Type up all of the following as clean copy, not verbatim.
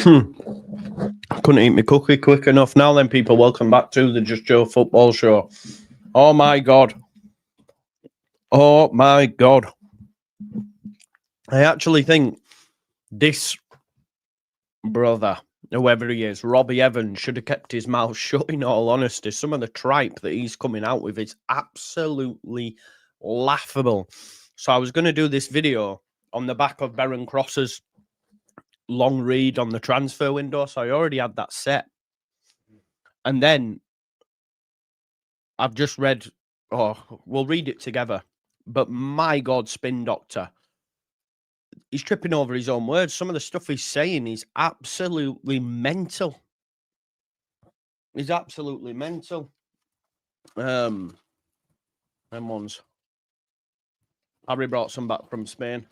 Couldn't eat my cookie quick enough. Now then, people, welcome back to the Just Joe Football Show. Oh, my God. Oh, my God. I actually think this brother, whoever he is, Robbie Evans, should have kept his mouth shut, in all honesty. Some of the tripe that he's coming out with is absolutely laughable. So I was going to do this video on the back of Baron Cross's long read on the transfer window, so I already had that set. And then I've just read, we'll read it together. But my God, Spin Doctor, he's tripping over his own words. Some of the stuff he's saying is absolutely mental. He's absolutely mental. Them ones. Harry brought some back from Spain.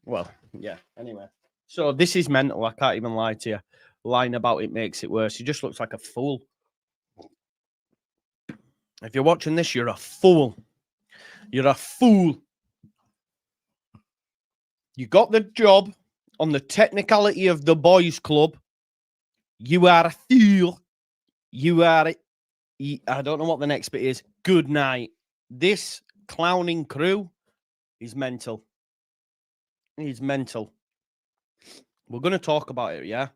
Well, yeah, anyway. So this is mental. I can't even lie to you. Lying about it makes it worse. He just looks like a fool. If you're watching this, you're a fool. You're a fool. You got the job on the technicality of the boys' club. You are a fool. You are... I don't know what the next bit is. Good night. This clowning crew is mental. He's mental. We're going to talk about it, yeah?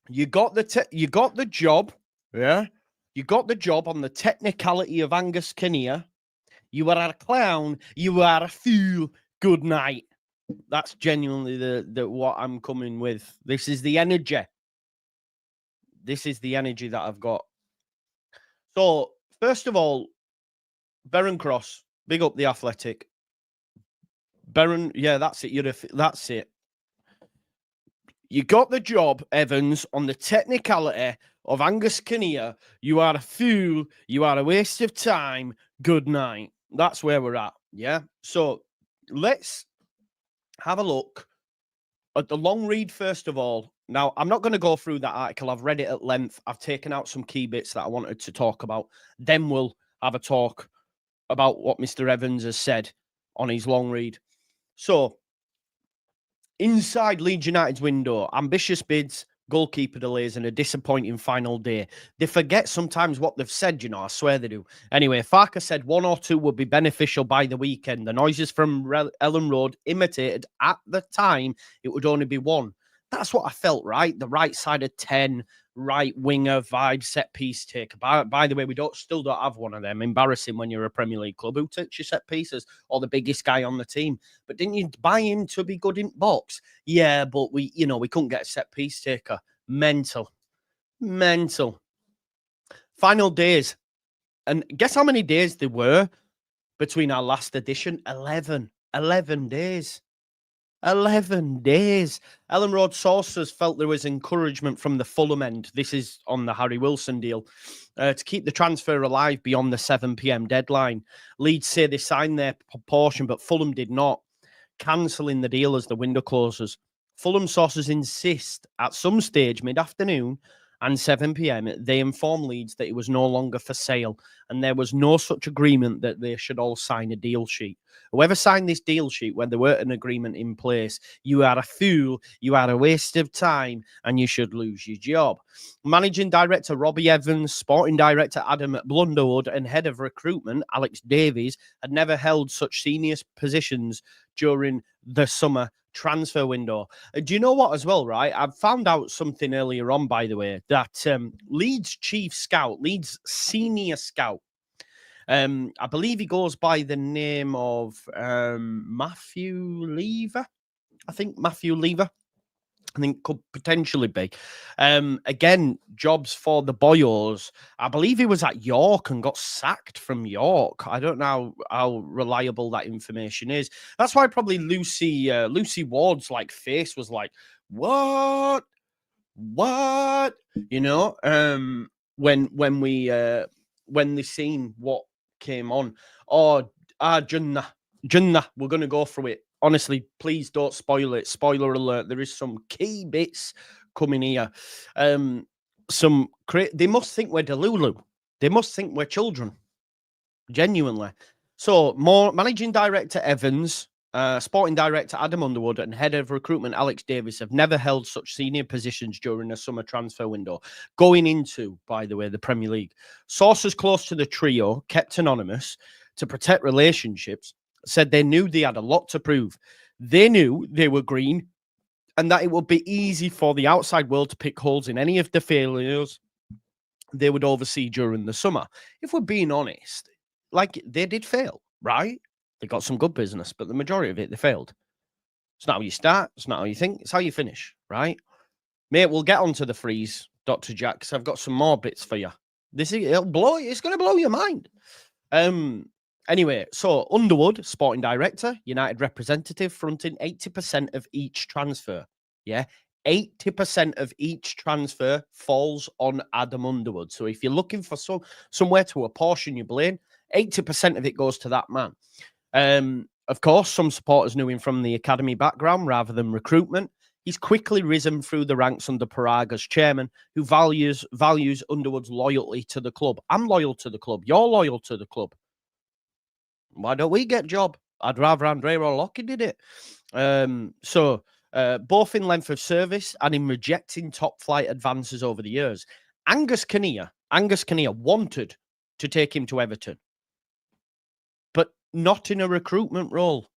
You got the job, yeah? You got the job on the technicality of Angus Kinnear. You are a clown. You are a fool. Good night. That's genuinely the what I'm coming with. This is the energy. This is the energy that I've got. So, first of all, Baron Cross, big up the Athletic. Baron, yeah, that's it. That's it. You got the job, Evans, on the technicality of Angus Kinnear. You are a fool. You are a waste of time. Good night. That's where we're at, yeah? So let's have a look at the long read, first of all. Now, I'm not going to go through that article. I've read it at length. I've taken out some key bits that I wanted to talk about. Then we'll have a talk about what Mr. Evans has said on his long read. So, inside Leeds United's window, ambitious bids, goalkeeper delays, and a disappointing final day. They forget sometimes what they've said, you know, I swear they do. Anyway, Farker said 1 or 2 would be beneficial by the weekend. The noises from Ellen Road imitated at the time it would only be 1. That's what I felt, right? The right side of 10, right winger vibe, set piece taker. By the way, we still don't have one of them. Embarrassing when you're a Premier League club. Who takes your set pieces? Or the biggest guy on the team? But didn't you buy him to be good in box? Yeah, but we couldn't get a set piece taker. Mental. Final days. And guess how many days there were between our last edition? 11 days. 11 days. Ellen Road sources felt there was encouragement from the Fulham end. This is on the Harry Wilson deal. To keep the transfer alive beyond the 7 p.m. deadline. Leeds say they signed their portion, but Fulham did not, cancelling the deal as the window closes. Fulham sources insist at some stage mid-afternoon and 7 p.m. they inform Leeds that it was no longer for sale and there was no such agreement that they should all sign a deal sheet. Whoever signed this deal sheet when there weren't an agreement in place, you are a fool, you are a waste of time, and you should lose your job. Managing Director Robbie Evans, Sporting Director Adam Blunderwood, and Head of Recruitment Alex Davies had never held such senior positions during the summer transfer window. Do you know what as well, right? I've found out something earlier on, by the way, that Leeds chief scout, Leeds senior scout, I believe he goes by the name of Matthew Lever. I think Matthew Lever. I think could potentially be. Again, jobs for the Boyos. I believe he was at York and got sacked from York. I don't know how reliable that information is. That's why probably Lucy Ward's like face was like, what? You know, when they seen what came on. Jannah, we're gonna go through it. Honestly, please don't spoil it. Spoiler alert. There is some key bits coming here. They must think we're Delulu. They must think we're children. Genuinely. So, more Managing Director Evans, Sporting director Adam Underwood and head of recruitment Alex Davis have never held such senior positions during a summer transfer window, going into, by the way, the Premier League. Sources close to the trio, kept anonymous to protect relationships, said they knew they had a lot to prove. They knew they were green and that it would be easy for the outside world to pick holes in any of the failures they would oversee during the summer. If we're being honest, like, they did fail, right? They got some good business, but the majority of it, they failed. It's not how you start. It's not how you think. It's how you finish, right? Mate, we'll get onto the freeze, Dr. Jack, because I've got some more bits for you. It's going to blow your mind. Anyway, so Underwood, sporting director, United representative, fronting 80% of each transfer. Yeah, 80% of each transfer falls on Adam Underwood. So if you're looking for somewhere to apportion your blame, 80% of it goes to that man. Of course, some supporters knew him from the academy background rather than recruitment. He's quickly risen through the ranks under Paraga's chairman, who values Underwood's loyalty to the club. I'm loyal to the club. You're loyal to the club. Why don't we get a job? I'd rather Andrea or Lockie did it. Both in length of service and in rejecting top flight advances over the years. Angus Kinnear wanted to take him to Everton, but not in a recruitment role.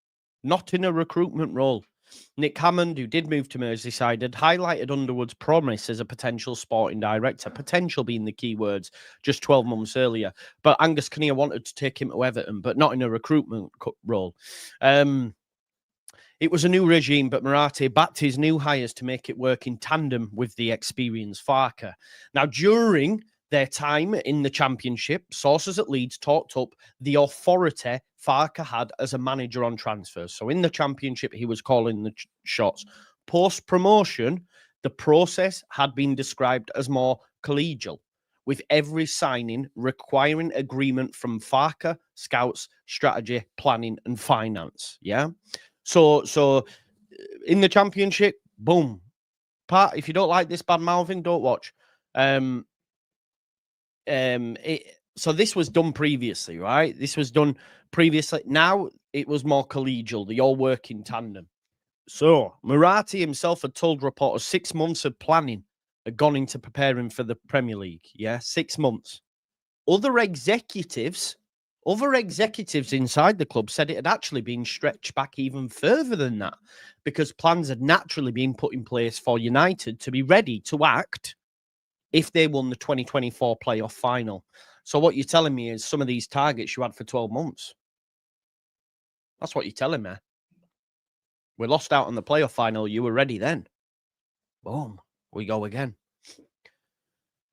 Nick Hammond, who did move to Merseyside, had highlighted Underwood's promise as a potential sporting director, potential being the key words, just 12 months earlier. But Angus Kinnear wanted to take him to Everton, but not in a recruitment role. It was a new regime, but Murati backed his new hires to make it work in tandem with the experienced Farke. Now, during their time in the Championship, sources at Leeds talked up the authority Farke had as a manager on transfers. So in the Championship, he was calling the shots. Post-promotion, the process had been described as more collegial, with every signing requiring agreement from Farke, scouts, strategy, planning, and finance. Yeah. So in the Championship, boom. Pat, if you don't like this bad mouthing, don't watch. So this was done previously, right? Now it was more collegial. They all work in tandem. So Murati himself had told reporters 6 months of planning had gone into preparing for the Premier League. Yeah, 6 months. Other executives inside the club said it had actually been stretched back even further than that, because plans had naturally been put in place for United to be ready to act if they won the 2024 playoff final. So what you're telling me is some of these targets you had for 12 months. That's what you're telling me. We lost out on the playoff final. You were ready then. Boom. We go again.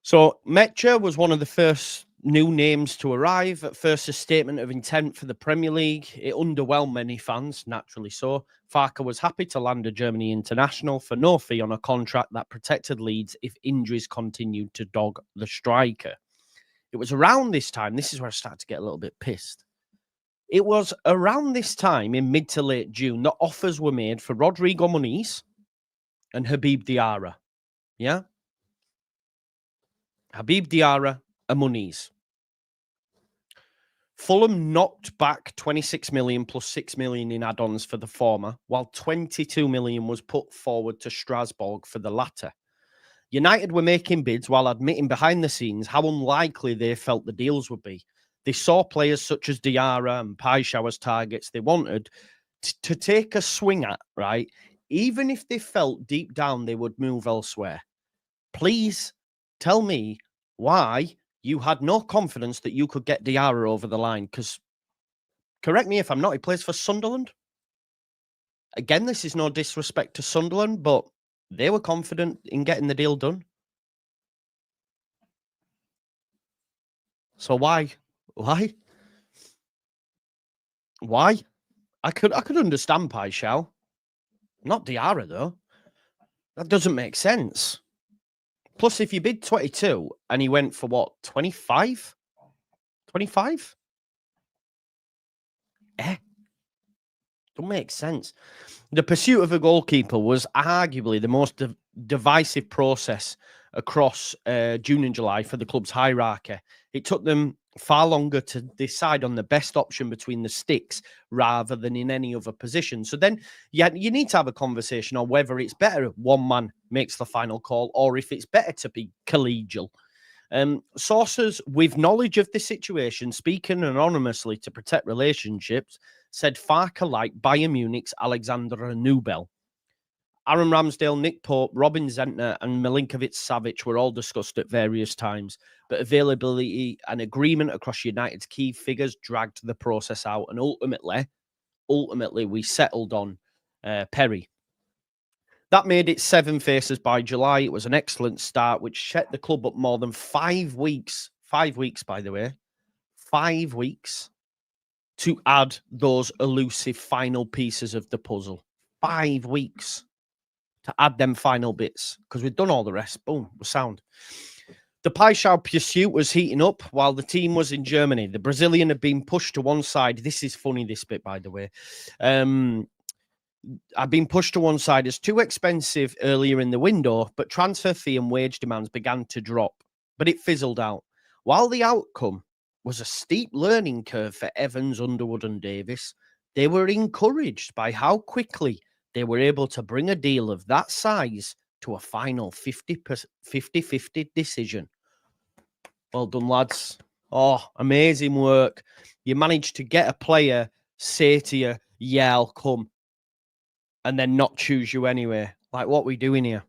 So Metcha was one of the first new names to arrive. At first, a statement of intent for the Premier League. It underwhelmed many fans, naturally so. Farke was happy to land a Germany international for no fee on a contract that protected Leeds if injuries continued to dog the striker. It was around this time, this is where I started to get a little bit pissed. It was around this time, in mid to late June, that offers were made for Rodrigo Muniz and Habib Diarra. Yeah? Habib Diarra and Muniz. Fulham knocked back 26 million plus 6 million in add-ons for the former, while 22 million was put forward to Strasbourg for the latter. United were making bids while admitting behind the scenes how unlikely they felt the deals would be. They saw players such as Diarra and Paixão as targets they wanted to take a swing at, right? Even if they felt deep down they would move elsewhere. Please tell me why you had no confidence that you could get Diarra over the line, because, correct me if I'm not, he plays for Sunderland. Again, this is no disrespect to Sunderland, but they were confident in getting the deal done. So why? I could understand Paixão. Not Diarra, though. That doesn't make sense. Plus, if you bid 22 and he went for what, 25? 25? Don't make sense. The pursuit of a goalkeeper was arguably the most divisive process across June and July for the club's hierarchy. It took them far longer to decide on the best option between the sticks rather than in any other position. So then you need to have a conversation on whether it's better if one man makes the final call or if it's better to be collegial. Sources with knowledge of the situation, speaking anonymously to protect relationships, said Farke-like Bayern Munich's Alexander Nubel. Aaron Ramsdale, Nick Pope, Robin Zentner, and Milinkovic-Savic were all discussed at various times, but availability and agreement across United's key figures dragged the process out, and ultimately we settled on Perry. That made it 7 faces by July. It was an excellent start, which set the club up more than 5 weeks. 5 weeks, by the way. 5 weeks to add those elusive final pieces of the puzzle. 5 weeks to add them final bits, because we've done all the rest. Boom, we're sound. The Paixão pursuit was heating up while the team was in Germany. The Brazilian had been pushed to one side. This is funny, this bit, by the way. I've been pushed to one side as too expensive earlier in the window, but transfer fee and wage demands began to drop, but it fizzled out. While the outcome was a steep learning curve for Evans, Underwood and Davis, they were encouraged by how quickly they were able to bring a deal of that size to a final 50-50 decision. Well done, lads. Oh, amazing work. You managed to get a player say to you, yeah, I'll come, and then not choose you anyway. Like, what are we doing here?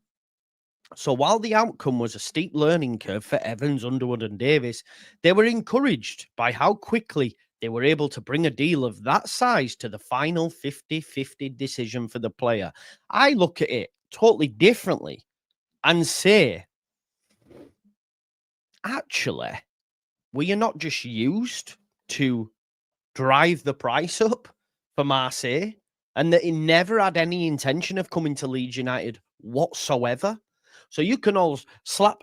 So while the outcome was a steep learning curve for Evans, Underwood and Davis, they were encouraged by how quickly they were able to bring a deal of that size to the final 50-50 decision for the player. I look at it totally differently and say, actually, were you not just used to drive the price up for Marseille? And that he never had any intention of coming to Leeds United whatsoever. So you can all slap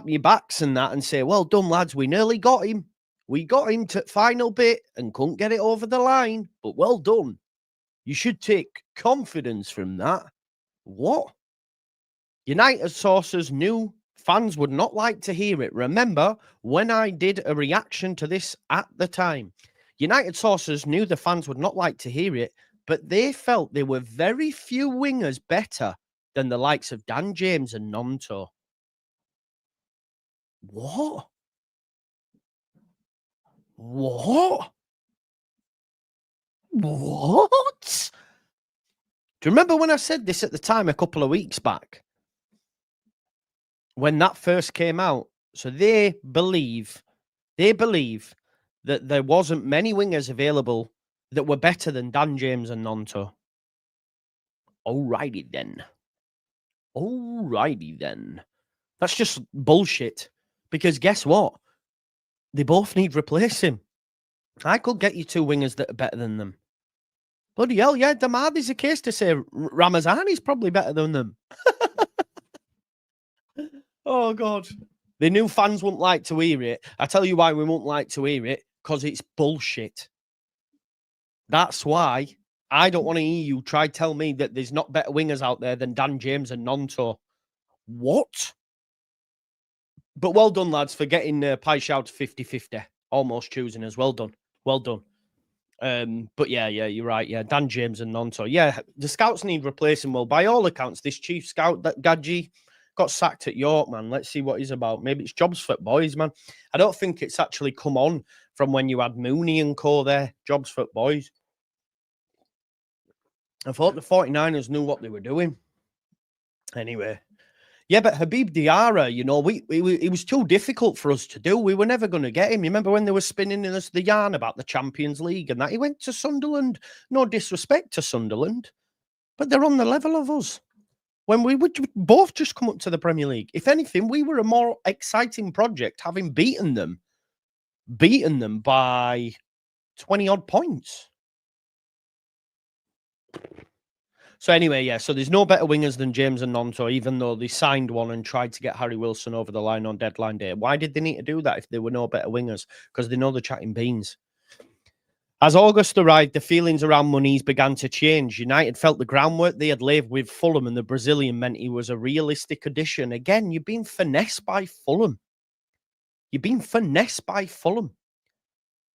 your backs and that and say, well done, lads, we nearly got him. We got him to final bit and couldn't get it over the line, but well done. You should take confidence from that. What? United sources knew fans would not like to hear it. Remember, when I did a reaction to this at the time, United sources knew the fans would not like to hear it, but they felt there were very few wingers better than the likes of Dan James and Nonto. What? What? What? Do you remember when I said this at the time a couple of weeks back? When that first came out. So they believe that there wasn't many wingers available that were better than Dan James and Nonto. Alrighty then. That's just bullshit. Because guess what? They both need replacing. I could get you 2 wingers that are better than them. Bloody hell, yeah, Damadi's a case to say Ramazani's probably better than them. Oh, God. They knew fans wouldn't like to hear it. I tell you why we won't like to hear it. Because it's bullshit. That's why I don't want to hear you try tell me that there's not better wingers out there than Dan James and Nonto. What? But well done, lads, for getting Paixão to 50-50. Almost choosing us. Well done. But yeah, you're right. Yeah, Dan James and Nonto. Yeah, the scouts need replacing. Well, by all accounts, this chief scout, that Gadji, got sacked at York, man. Let's see what he's about. Maybe it's jobs for boys, man. I don't think it's actually come on from when you had Mooney and co there. Jobs for boys. I thought the 49ers knew what they were doing. Anyway. Yeah, but Habib Diarra, you know, it was too difficult for us to do. We were never going to get him. You remember when they were spinning in us the yarn about the Champions League and that? He went to Sunderland. No disrespect to Sunderland, but they're on the level of us. When we would both just come up to the Premier League. If anything, we were a more exciting project, having beaten them by 20-odd points. So anyway, yeah, so there's no better wingers than James and Nonto, even though they signed one and tried to get Harry Wilson over the line on deadline day. Why did they need to do that if there were no better wingers? Because they know they're chatting beans. As August arrived, the feelings around Muniz began to change. United felt the groundwork they had laid with Fulham and the Brazilian meant he was a realistic addition. Again, you've been finessed by Fulham.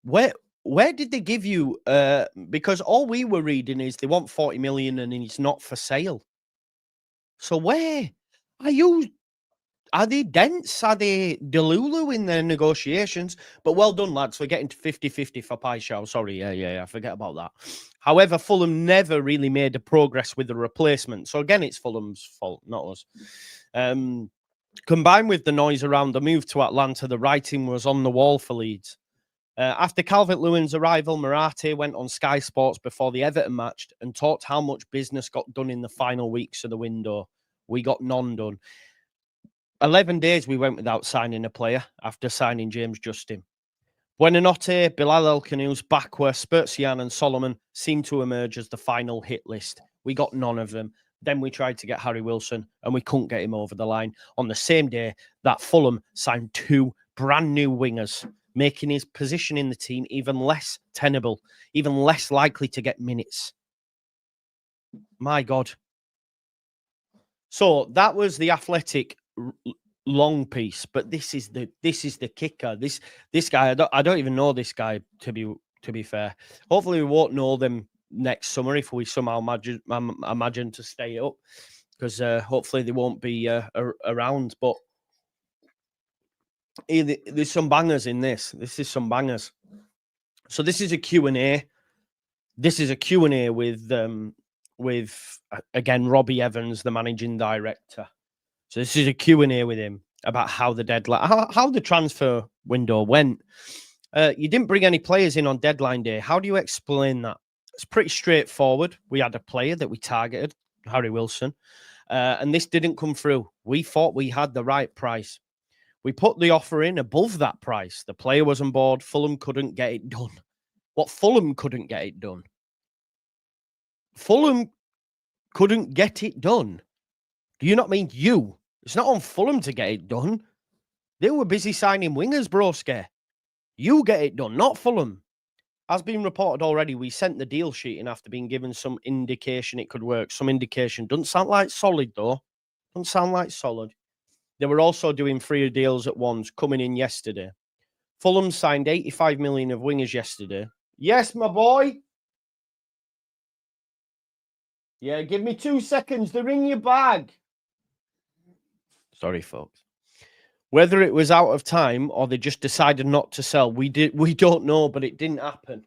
Where did they give you? Because all we were reading is they want 40 million and it's not for sale. So where are you? Are they dense? Are they delulu in their negotiations? But well done, lads, for getting to 50-50 for Paixão. Sorry, yeah, I forget about that. However, Fulham never really made a progress with the replacement. So again, it's Fulham's fault, not us. Combined with the noise around the move to Atlanta, the writing was on the wall for Leeds. After Calvert-Lewin's arrival, Murati went on Sky Sports before the Everton match and talked how much business got done in the final weeks of the window. We got none done. 11 days we went without signing a player after signing James Justin. Buonanotte, Bilal El-Khanous, Bakwa, Spurzian and Solomon seemed to emerge as the final hit list. We got none of them. Then we tried to get Harry Wilson and we couldn't get him over the line. On the same day that Fulham signed 2 brand new wingers, making his position in the team even less tenable, even less likely to get minutes. My God. So that was the Athletic long piece, but this is the kicker. This guy, I don't even know this guy to be fair. Hopefully we won't know them next summer if we somehow imagine to stay up, because hopefully they won't be around. But there's some bangers in this. This is some bangers. So this is a Q&A. This is a Q&A with again Robbie Evans, the managing director. So this is a Q&A with him about how the deadline, how the transfer window went. You didn't bring any players in on deadline day. How do you explain that? It's pretty straightforward. We had a player that we targeted, Harry Wilson, and this didn't come through. We thought we had the right price. We put the offer in above that price. The player was on board. Fulham couldn't get it done. What Fulham couldn't get it done? Fulham couldn't get it done. Do you not mean you? It's not on Fulham to get it done. They were busy signing wingers, broski. You get it done, not Fulham. As been reported already, we sent the deal sheet in after being given some indication it could work. Some indication. Doesn't sound like solid, though. Doesn't sound like solid. They were also doing 3 deals at once, coming in yesterday. Fulham signed 85 million of wingers yesterday. Yes, my boy. Yeah, give me 2 seconds. They're in your bag. Sorry, folks. Whether it was out of time or they just decided not to sell, we don't know, but it didn't happen.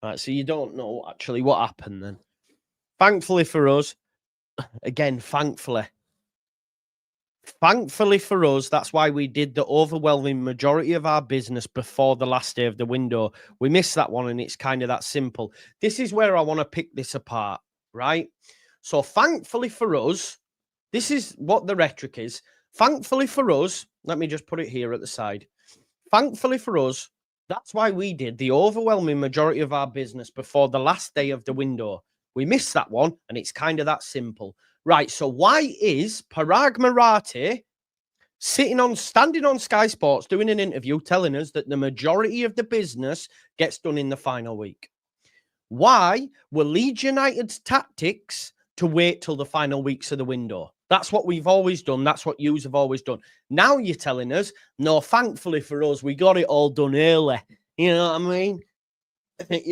Right, so you don't know actually what happened then. Thankfully for us, again, thankfully for us, that's why we did the overwhelming majority of our business before the last day of the window. We missed that one, and it's kind of that simple. This is where I want to pick this apart, right? So thankfully for us, this is what the rhetoric is. Thankfully for us, let me just put it here at the side. Thankfully for us, that's why we did the overwhelming majority of our business before the last day of the window. We missed that one, and it's kind of that simple. Right, so why is Parag Murati standing on Sky Sports doing an interview telling us that the majority of the business gets done in the final week? Why were Leeds United's tactics to wait till the final weeks of the window? That's what we've always done. That's what yous have always done. Now you're telling us, no, thankfully for us, we got it all done early. You know what I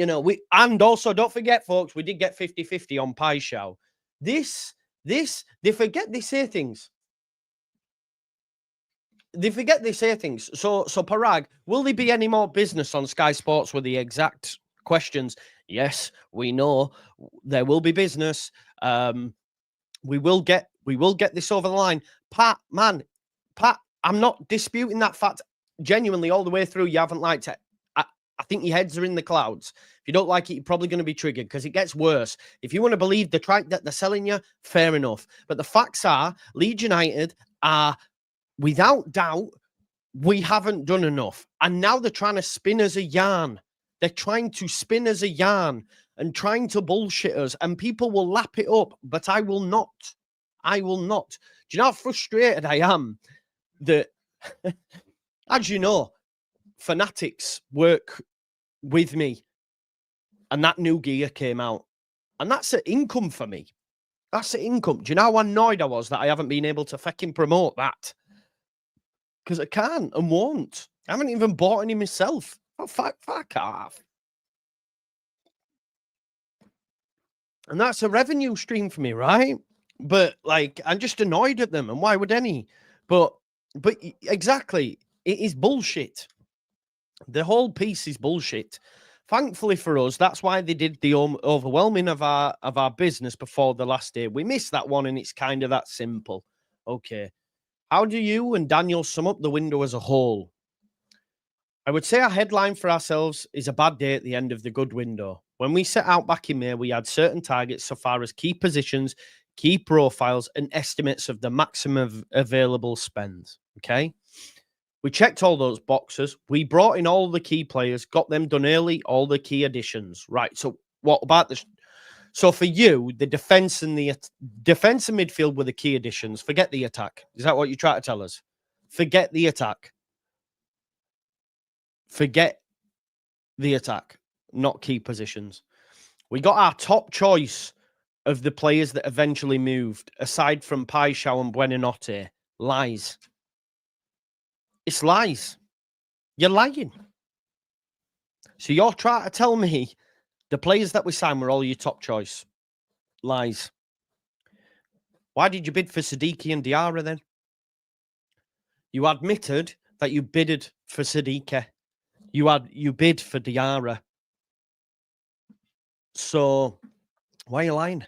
mean? And also, don't forget, folks, we did get 50-50 on Paixão. They forget they say things. They forget they say things. So Parag, will there be any more business on Sky Sports with the exact questions? Yes, we know there will be business. We will get this over the line. Pat, I'm not disputing that fact. Genuinely, all the way through, you haven't liked it. I think your heads are in the clouds. If you don't like it, you're probably going to be triggered because it gets worse. If you want to believe the track that they're selling you, fair enough. But the facts are, Leeds United are, without doubt, we haven't done enough. And now they're trying to spin us a yarn. They're trying to spin us a yarn and trying to bullshit us. And people will lap it up, but I will not. I will not. Do you know how frustrated I am that, as you know, Fanatics work with me and that new gear came out, and that's an income for me. That's an income. Do you know how annoyed I was that I haven't been able to fucking promote that? Because I can't and won't. I haven't even bought any myself. Oh, fuck off. And that's a revenue stream for me, right? But like, I'm just annoyed at them, and why would any? But exactly, it is bullshit. The whole piece is bullshit. Thankfully for us, that's why they did the overwhelming of our business before the last day. We missed that one, and it's kind of that simple. Okay, how do you and Daniel sum up the window as a whole? I would say our headline for ourselves is a bad day at the end of the good window. When we set out back in May, we had certain targets so far as key positions, key profiles, and estimates of the maximum available spend. Okay. We checked all those boxes. We brought in all the key players, got them done early, all the key additions. Right. So what about this? So for you, the defense and midfield were the key additions. Forget the attack. Is that what you try to tell us? Forget the attack. Forget the attack, not key positions. We got our top choice of the players that eventually moved, aside from Paixão and Buonanotte. Lies. It's lies. You're lying. So you're trying to tell me the players that we signed were all your top choice. Lies. Why did you bid for Siddiqui and Diarra then? You admitted that you bidded for Siddiqui. You bid for Diarra. So why are you lying?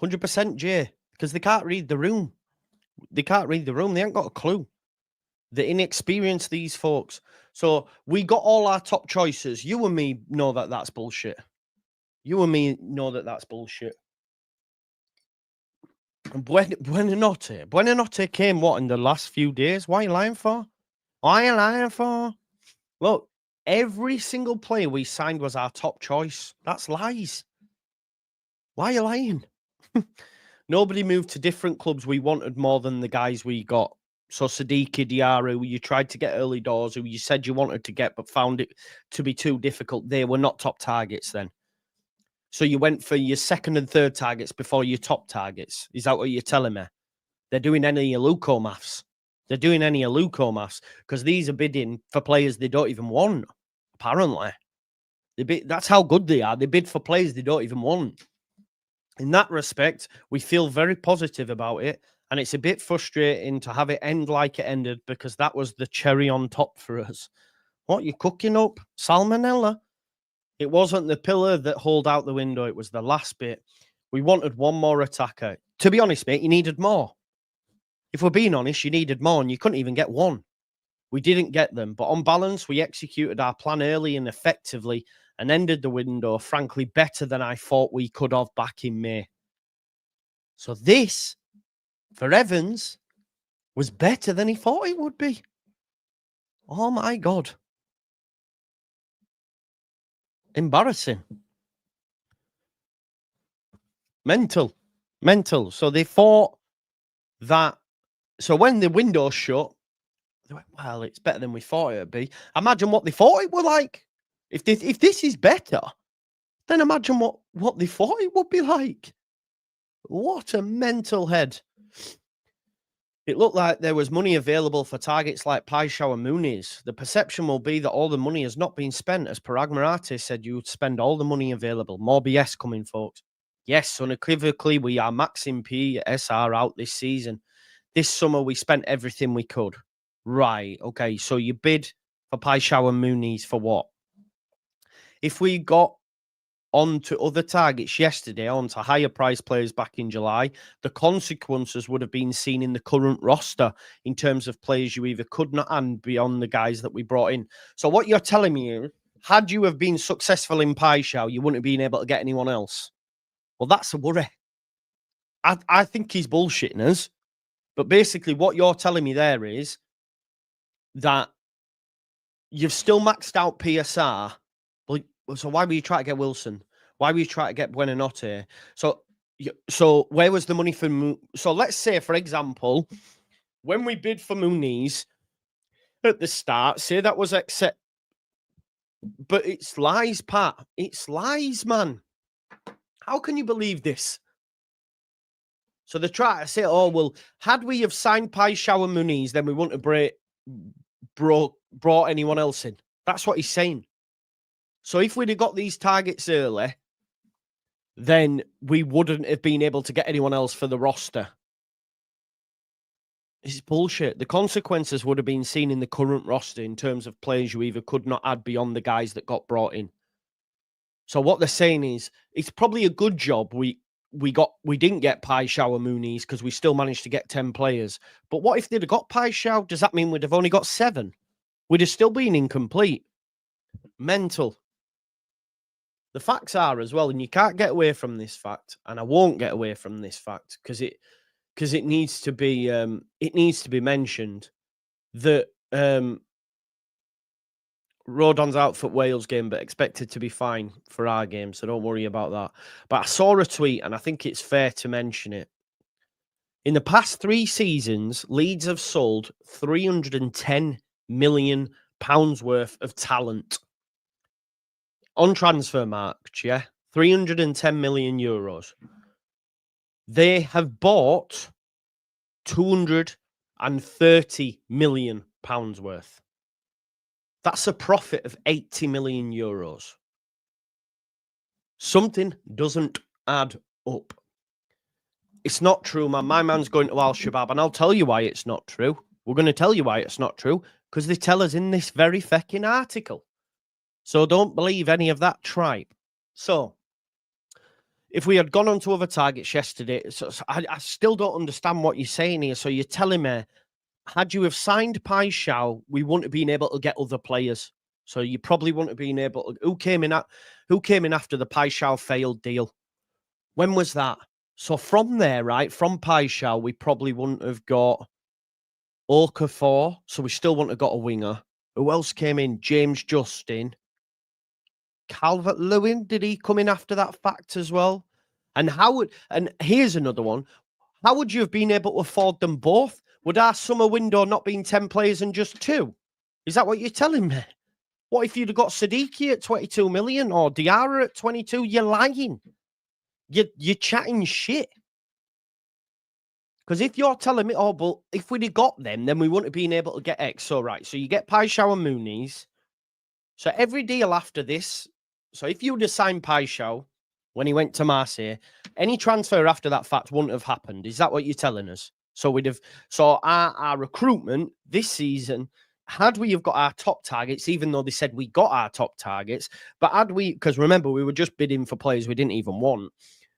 100% Jay, because they can't read the room. They can't read the room. They ain't got a clue. They're inexperienced, these folks. So we got all our top choices. You and me know that that's bullshit. You and me know that that's bullshit. And Buonanotte came what in the last few days? Why are you lying for? Why are you lying for? Look, every single player we signed was our top choice. That's lies. Why are you lying? Nobody moved to different clubs. We wanted more than the guys we got. So Siddiqui, Diarra, who you tried to get early doors, who you said you wanted to get, but found it to be too difficult. They were not top targets then. So you went for your second and third targets before your top targets. Is that what you're telling me? They're doing any Aluko maths. They're doing any Aluko maths because these are bidding for players they don't even want, apparently. That's how good they are. They bid for players they don't even want. In that respect, we feel very positive about it. And it's a bit frustrating to have it end like it ended because that was the cherry on top for us. What, you cooking up? Salmonella? It wasn't the pillar that hauled out the window. It was the last bit. We wanted one more attacker. To be honest, mate, you needed more. If we're being honest, you needed more and you couldn't even get one. We didn't get them. But on balance, we executed our plan early and effectively and ended the window, frankly, better than I thought we could have back in May. So this, for Evans, was better than he thought it would be. Oh, my God. Embarrassing. Mental. So they thought that. So when the window shut, they went, well, it's better than we thought it would be. Imagine what they thought it would like. If this is better, then imagine what they thought it would be like. What a mental head. It looked like there was money available for targets like Paixão and Muniz. The perception will be that all the money has not been spent. As Paragmarate said, you would spend all the money available. More BS coming, folks. Yes, unequivocally, we are maxing PSR out this season. This summer, we spent everything we could. Right, okay, so you bid for Paixão and Muniz for what? If we got onto other targets yesterday, onto higher price players back in July, the consequences would have been seen in the current roster in terms of players you either could not and beyond the guys that we brought in. So what you're telling me is, had you have been successful in Paixão, you wouldn't have been able to get anyone else. Well, that's a worry. I think he's bullshitting us. But basically what you're telling me there is that you've still maxed out PSR. So why were you trying to get Wilson? Why were you trying to get Buonanotte? So where was the money for? So let's say, for example, when we bid for Muniz at the start, say that was accept. But it's lies, Pat. It's lies, man. How can you believe this? So they're trying to say, oh, well, had we have signed Paixão and Muniz, then we wouldn't have brought anyone else in. That's what he's saying. So if we'd have got these targets early, then we wouldn't have been able to get anyone else for the roster. It's bullshit. The consequences would have been seen in the current roster in terms of players you either could not add beyond the guys that got brought in. So what they're saying is it's probably a good job we didn't get Pie Shower Moonies because we still managed to get 10 players. But what if they'd have got Pie Shower? Does that mean we'd have only got 7? We'd have still been incomplete. Mental. The facts are as well, and you can't get away from this fact, and I won't get away from this fact because it needs to be mentioned that Rodon's out for Wales game, but expected to be fine for our game, so don't worry about that. But I saw a tweet, and I think it's fair to mention it. In the past 3 seasons, Leeds have sold £310 million worth of talent on transfer market, yeah? 310 million euros. They have bought 230 million pounds worth. That's a profit of 80 million euros. Something doesn't add up. It's not true, man. My man's going to Al Shabaab, and I'll tell you why it's not true. We're going to tell you why it's not true, because they tell us in this very fecking article. So don't believe any of that tripe. So, if we had gone on to other targets yesterday, I still don't understand what you're saying here. So you're telling me, had you have signed Pai Shao, we wouldn't have been able to get other players. So you probably wouldn't have been able to. Who came in after the Pai Shao failed deal? When was that? So from there, right, from Pai Shao, we probably wouldn't have got Okafor. So we still wouldn't have got a winger. Who else came in? James Justin. Calvert-Lewin, did he come in after that fact as well? And here's another one. How would you have been able to afford them both? Would our summer window not been 10 players and just 2? Is that what you're telling me? What if you'd have got Siddiqui at 22 million or Diarra at 22? You're lying. You're chatting shit. Because if you're telling me, oh, but if we'd have got them, then we wouldn't have been able to get X. So, right, so you get Pai Shao and Moonies. So every deal after this, so if you would have signed Pai Shao when he went to Marseille, any transfer after that fact wouldn't have happened. Is that what you're telling us? So our recruitment this season, had we have got our top targets, even though they said we got our top targets, but had we, because remember, we were just bidding for players we didn't even want.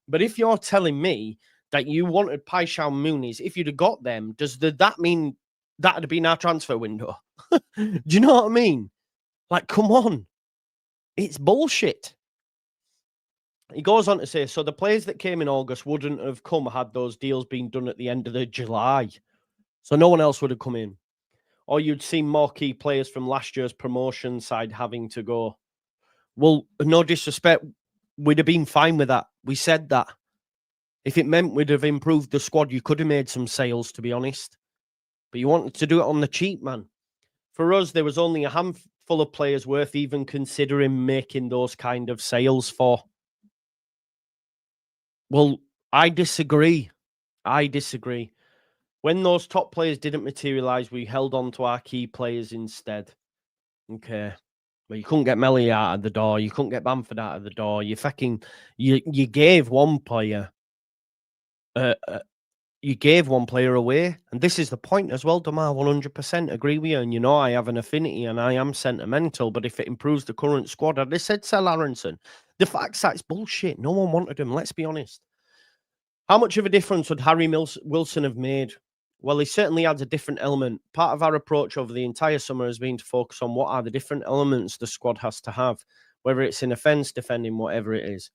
But if you're telling me that you wanted Pai Shao Moonies, if you'd have got them, does that mean that would have been our transfer window? Do you know what I mean? Like, come on. It's bullshit. He goes on to say, so the players that came in August wouldn't have come had those deals been done at the end of the July. So no one else would have come in. Or you'd seen more key players from last year's promotion side having to go. Well, no disrespect, we'd have been fine with that. We said that. If it meant we'd have improved the squad, you could have made some sales, to be honest. But you wanted to do it on the cheap, man. For us, there was only a handful of players worth even considering making those kind of sales for. Well, I disagree. When those top players didn't materialise, we held on to our key players instead. Okay. But you couldn't get Melly out of the door. You couldn't get Bamford out of the door. You gave one player away. And this is the point as well, Damar. 100% agree with you. And you know I have an affinity and I am sentimental. But if it improves the current squad, I'd have said sell Aronson. The fact's that it's bullshit. No one wanted him. Let's be honest. How much of a difference would Harry Wilson have made? Well, he certainly adds a different element. Part of our approach over the entire summer has been to focus on what are the different elements the squad has to have, whether it's in offence, defending, whatever it is.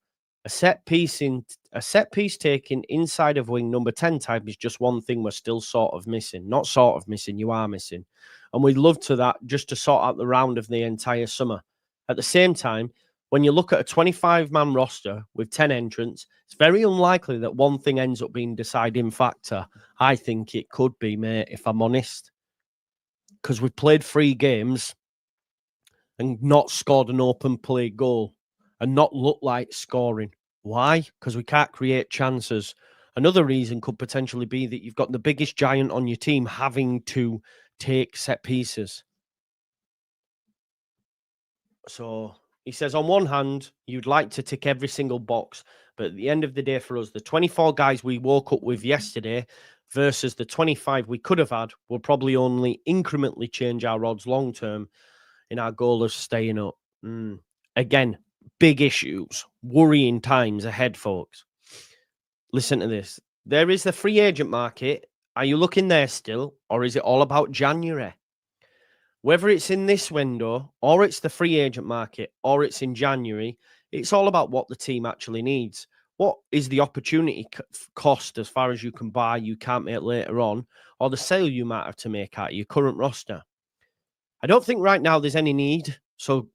A set piece taken inside of wing number 10 type is just one thing we're still sort of missing. Not sort of missing, you are missing. And we'd love to that just to sort out the round of the entire summer. At the same time, when you look at a 25-man roster with 10 entrants, it's very unlikely that one thing ends up being deciding factor. I think it could be, mate, if I'm honest. Because we've played 3 games and not scored an open play goal and not looked like scoring. Why? Because we can't create chances. Another reason could potentially be that you've got the biggest giant on your team having to take set pieces. So he says, on one hand, you'd like to tick every single box, but at the end of the day for us, the 24 guys we woke up with yesterday versus the 25 we could have had will probably only incrementally change our odds long term in our goal of staying up. Again, big issues, worrying times ahead, folks. Listen to this. There is the free agent market. Are you looking there still, or is it all about January? Whether it's in this window, or it's the free agent market, or it's in January, it's all about what the team actually needs. What is the opportunity cost as far as you can buy, you can't make later on, or the sale you might have to make out of your current roster? I don't think right now there's any need so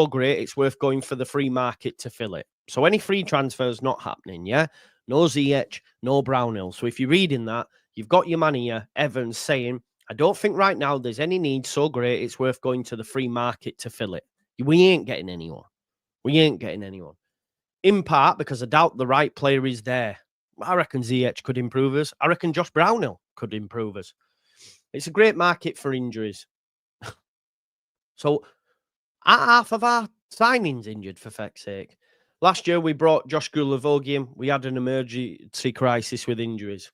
great it's worth going for the free market to fill it. So any free transfers not happening, yeah? No ZH, no Brownhill. So if you're reading that, you've got your man here, Evans, saying, I don't think right now there's any need so great it's worth going to the free market to fill it. We ain't getting anyone. We ain't getting anyone. In part because I doubt the right player is there. I reckon ZH could improve us. I reckon Josh Brownhill could improve us. It's a great market for injuries. So, are half of our signings injured, for feck's sake? Last year, we brought Josh Gulavogian. We had an emergency crisis with injuries.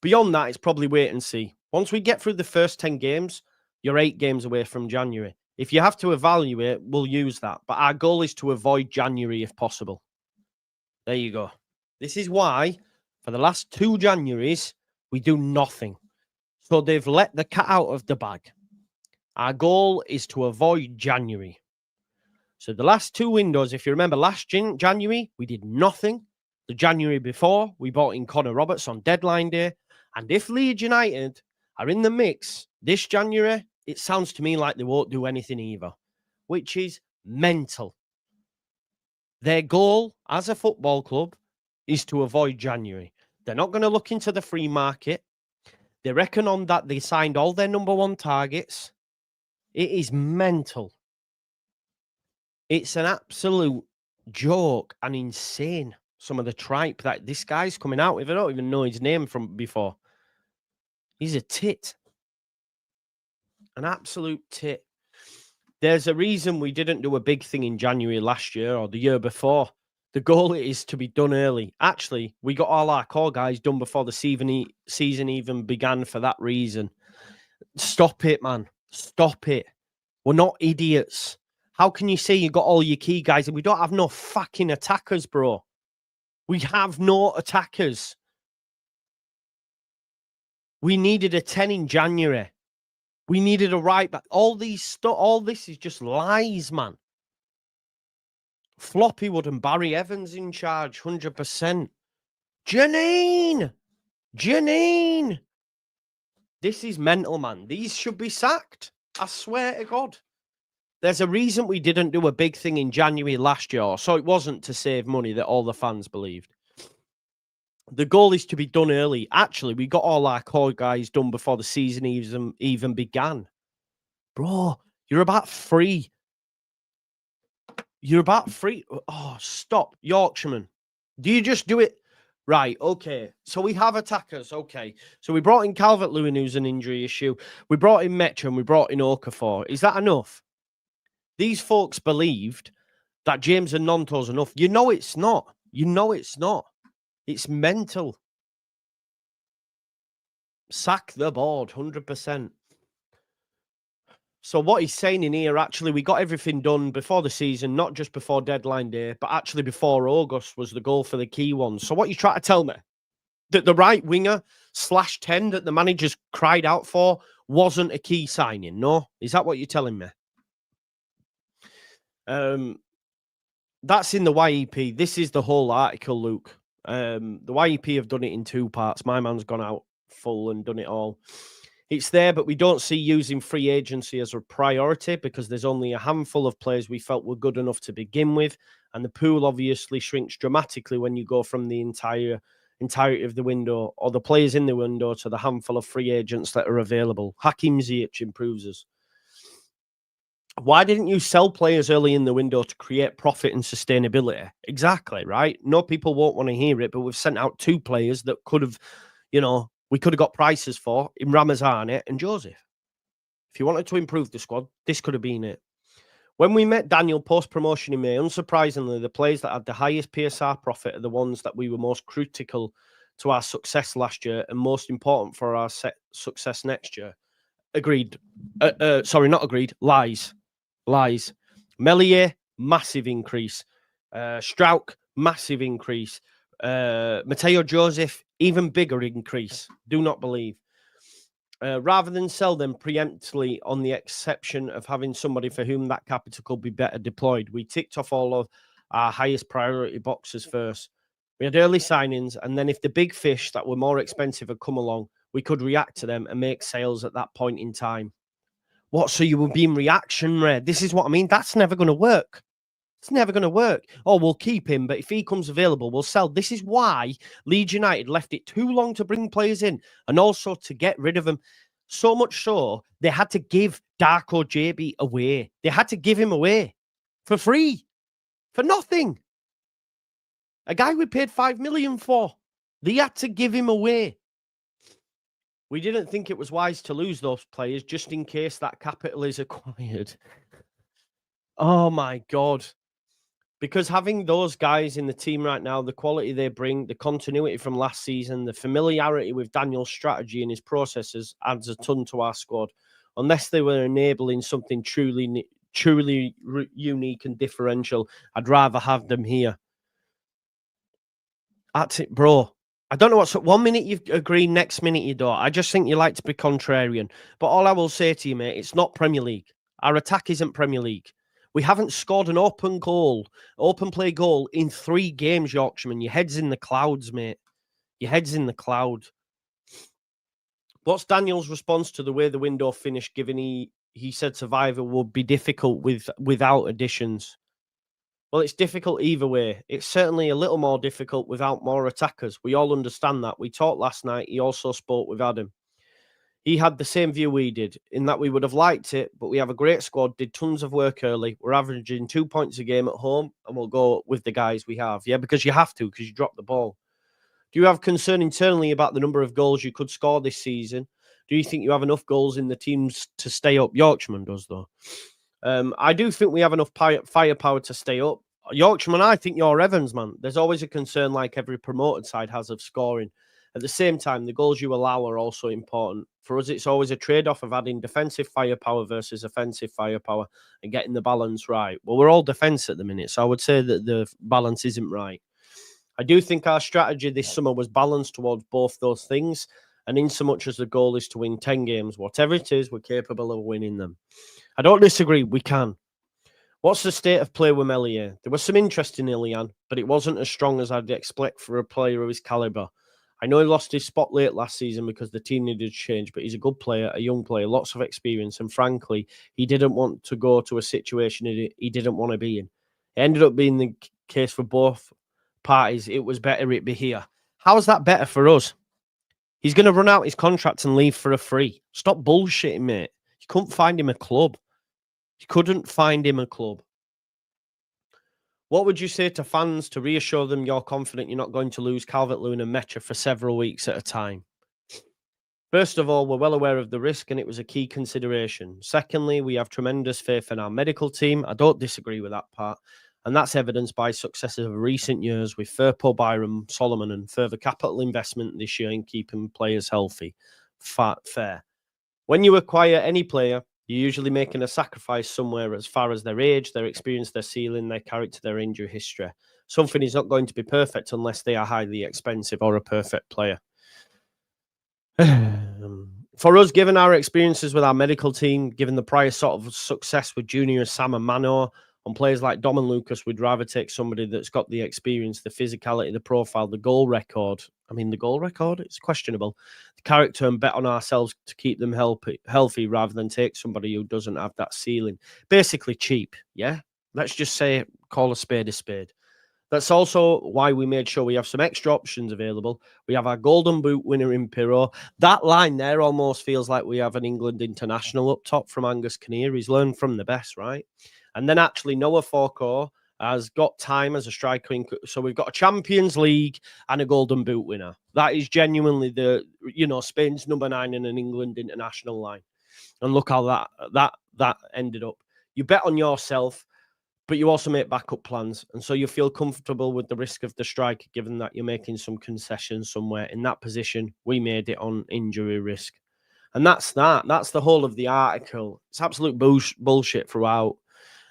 Beyond that, it's probably wait and see. Once we get through the first 10 games, you're 8 games away from January. If you have to evaluate, we'll use that. But our goal is to avoid January if possible. There you go. This is why, for the last 2 Januaries, we do nothing. So they've let the cat out of the bag. Our goal is to avoid January. So the last 2 windows, if you remember, last January, we did nothing. The January before, we bought in Connor Roberts on deadline day. And if Leeds United are in the mix this January, it sounds to me like they won't do anything either, which is mental. Their goal as a football club is to avoid January. They're not going to look into the free market. They reckon on that they signed all their number 1 targets. It is mental. It's an absolute joke and insane. Some of the tripe that this guy's coming out with. I don't even know his name from before. He's a tit. An absolute tit. There's a reason we didn't do a big thing in January last year or the year before. The goal is to be done early. Actually, we got all our core guys done before the season even began for that reason. Stop it, man. Stop it. We're not idiots. How can you say you got all your key guys and we don't have no fucking attackers, bro? We have no attackers. We needed a 10 in January. We needed a right back. All this is just lies, man. Floppywood and Barry Evans in charge, 100%. Janine! This is mental, man. These should be sacked. I swear to God. There's a reason we didn't do a big thing in January last year, so it wasn't to save money that all the fans believed. The goal is to be done early. Actually, we got all our core guys done before the season even began. Bro, you're about free. You're about free. Oh, stop. Yorkshireman. Do you just do it? Right, okay. So we have attackers, okay. So we brought in Calvert-Lewin, who's an injury issue. We brought in Metro and we brought in Okafor. Is that enough? These folks believed that James and Nonto's enough. You know it's not. You know it's not. It's mental. Sack the board, 100%. So what he's saying in here, actually, we got everything done before the season, not just before deadline day, but actually before August was the goal for the key ones. So what you try to tell me? That the right winger /10 that the managers cried out for wasn't a key signing, no? Is that what you're telling me? That's in the YEP. This is the whole article, Luke. The YEP have done it in 2 parts. My man's gone out full and done it all. It's there, but we don't see using free agency as a priority because there's only a handful of players we felt were good enough to begin with. And the pool obviously shrinks dramatically when you go from the entirety of the window or the players in the window to the handful of free agents that are available. Hakim Ziyech improves us. Why didn't you sell players early in the window to create profit and sustainability? Exactly, right? No, people won't want to hear it, but we've sent out 2 players that could have, we could have got prices for in Ramazani and Joseph. If you wanted to improve the squad, this could have been it. When we met Daniel post-promotion in May, unsurprisingly, the players that had the highest PSR profit are the ones that we were most critical to our success last year and most important for our success next year. Agreed. Sorry, not agreed. Lies. Melier, massive increase. Strauch, massive increase. Mateo Joseph, even bigger increase. Do not believe. Rather than sell them preemptively on the exception of having somebody for whom that capital could be better deployed, we ticked off all of our highest priority boxes first. We had early signings, and then if the big fish that were more expensive had come along, we could react to them and make sales at that point in time. What? So you were being reactionary? This is what I mean. That's never going to work. It's never going to work. Oh, we'll keep him, but if he comes available, we'll sell. This is why Leeds United left it too long to bring players in and also to get rid of them. So much so, they had to give Darko JB away. They had to give him away for free, for nothing. A guy we paid 5 million for. They had to give him away. We didn't think it was wise to lose those players just in case that capital is acquired. Oh, my God. Because having those guys in the team right now, the quality they bring, the continuity from last season, the familiarity with Daniel's strategy and his processes adds a ton to our squad. Unless they were enabling something truly unique and differential, I'd rather have them here. That's it, bro. I don't know what's... 1 minute you agree, next minute you don't. I just think you like to be contrarian. But all I will say to you, mate, it's not Premier League. Our attack isn't Premier League. We haven't scored an open play goal in 3 games, Yorkshireman. Your head's in the clouds, mate. Your head's in the cloud. What's Daniel's response to the way the window finished, given he said survival would be difficult without additions? Well, it's difficult either way. It's certainly a little more difficult without more attackers. We all understand that. We talked last night. He also spoke with Adam. He had the same view we did, in that we would have liked it, but we have a great squad, did tons of work early. We're averaging 2 points a game at home, and we'll go with the guys we have. Yeah, because you have to, because you dropped the ball. Do you have concern internally about the number of goals you could score this season? Do you think you have enough goals in the teams to stay up? Yorkshireman does, though. I do think we have enough firepower to stay up. Yorkshireman, I think you're Evans, man. There's always a concern, like every promoted side has, of scoring. At the same time, the goals you allow are also important. For us, it's always a trade-off of adding defensive firepower versus offensive firepower and getting the balance right. Well, we're all defence at the minute, so I would say that the balance isn't right. I do think our strategy this summer was balanced towards both those things, and in so much as the goal is to win 10 games, whatever it is, we're capable of winning them. I don't disagree, we can. What's the state of play with Melier? There was some interest in Ilian, but it wasn't as strong as I'd expect for a player of his calibre. I know he lost his spot late last season because the team needed change, but he's a good player, a young player, lots of experience, and frankly, he didn't want to go to a situation he didn't want to be in. It ended up being the case for both parties. It was better it be here. How is that better for us? He's going to run out his contract and leave for a free. Stop bullshitting, mate. You couldn't find him a club. You couldn't find him a club. What would you say to fans to reassure them you're confident you're not going to lose Calvert-Lewin and Mecha for several weeks at a time? First of all, we're well aware of the risk and it was a key consideration. Secondly, we have tremendous faith in our medical team. I don't disagree with that part. And that's evidenced by successes of recent years with Firpo, Byron, Solomon, and further capital investment this year in keeping players healthy. Fair. When you acquire any player, you're usually making a sacrifice somewhere as far as their age, their experience, their ceiling, their character, their injury history. Something is not going to be perfect unless they are highly expensive or a perfect player. For us, given our experiences with our medical team, given the prior sort of success with Junior, Sam and Mano, on players like Dom and Lucas, we'd rather take somebody that's got the experience, the physicality, the profile, the goal record. I mean, the goal record, it's questionable. The character, and bet on ourselves to keep them healthy rather than take somebody who doesn't have that ceiling. Basically cheap, yeah? Let's just say, call a spade a spade. That's also why we made sure we have some extra options available. We have our Golden Boot winner in Pirro. That line there almost feels like we have an England international up top from Angus Kinnear. He's learned from the best, right? And then actually Noah Forco has got time as a striker. So we've got a Champions League and a Golden Boot winner. That is genuinely Spain's number 9 in an England international line. And look how that ended up. You bet on yourself, but you also make backup plans. And so you feel comfortable with the risk of the striker, given that you're making some concessions somewhere. In that position, we made it on injury risk. And that's that. That's the whole of the article. It's absolute bullshit throughout,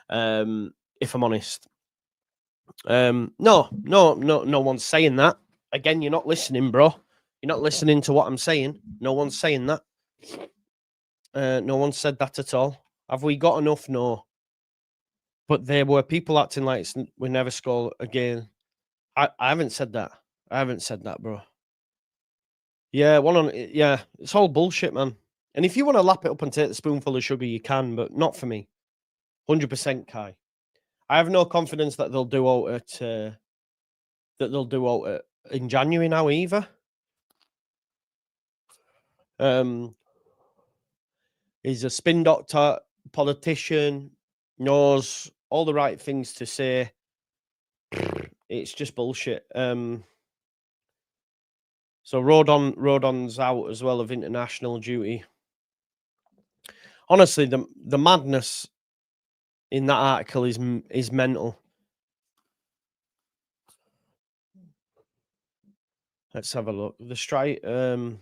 if I'm honest. No one's saying that. Again, you're not listening, bro. You're not listening to what I'm saying. No one's saying that. No one said that at all. Have we got enough? No. But there were people acting like we never score again. I haven't said that. I haven't said that, bro. Yeah, it's all bullshit, man. And if you want to lap it up and take the spoonful of sugar, you can, but not for me. 100%, Kai. I have no confidence that they'll do out in January now either. He's a spin doctor, politician, knows all the right things to say. It's just bullshit. So Rodon's out as well of international duty. Honestly, the madness in that article is mental. Let's have a look. The strike. Just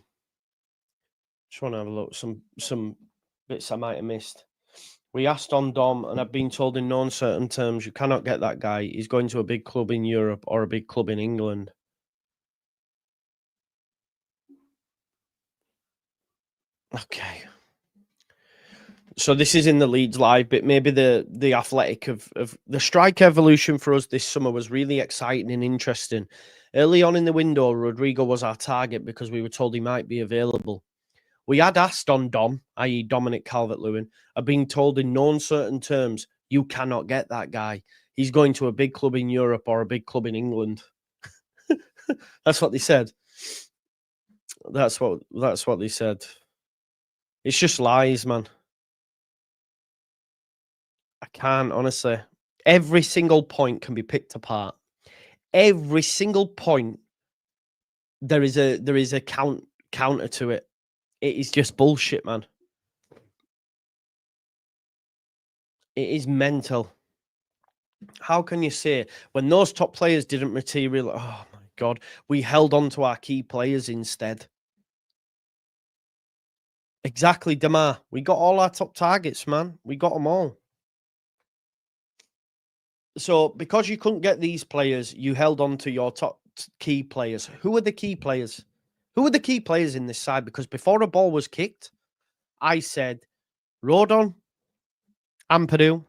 want to have a look. Some bits I might have missed. We asked on Dom, and I've been told in no uncertain terms you cannot get that guy. He's going to a big club in Europe or a big club in England. Okay. So this is in the Leeds live, but maybe the athletic of the strike evolution for us this summer was really exciting and interesting. Early on in the window, Rodrigo was our target because we were told he might be available. We had asked on Dom, i.e. Dominic Calvert-Lewin, are being told in no uncertain terms, you cannot get that guy. He's going to a big club in Europe or a big club in England. That's what they said. That's what they said. It's just lies, man. I can't, honestly. Every single point can be picked apart. Every single point, there is a counter to it. It is just bullshit, man. It is mental. How can you say when those top players didn't materialize? Oh my God, we held on to our key players instead. Exactly, Damar. We got all our top targets, man. We got them all. So because you couldn't get these players, you held on to your top key players. Who are the key players? Who are the key players in this side? Because before a ball was kicked, I said Rodon, Ampadu,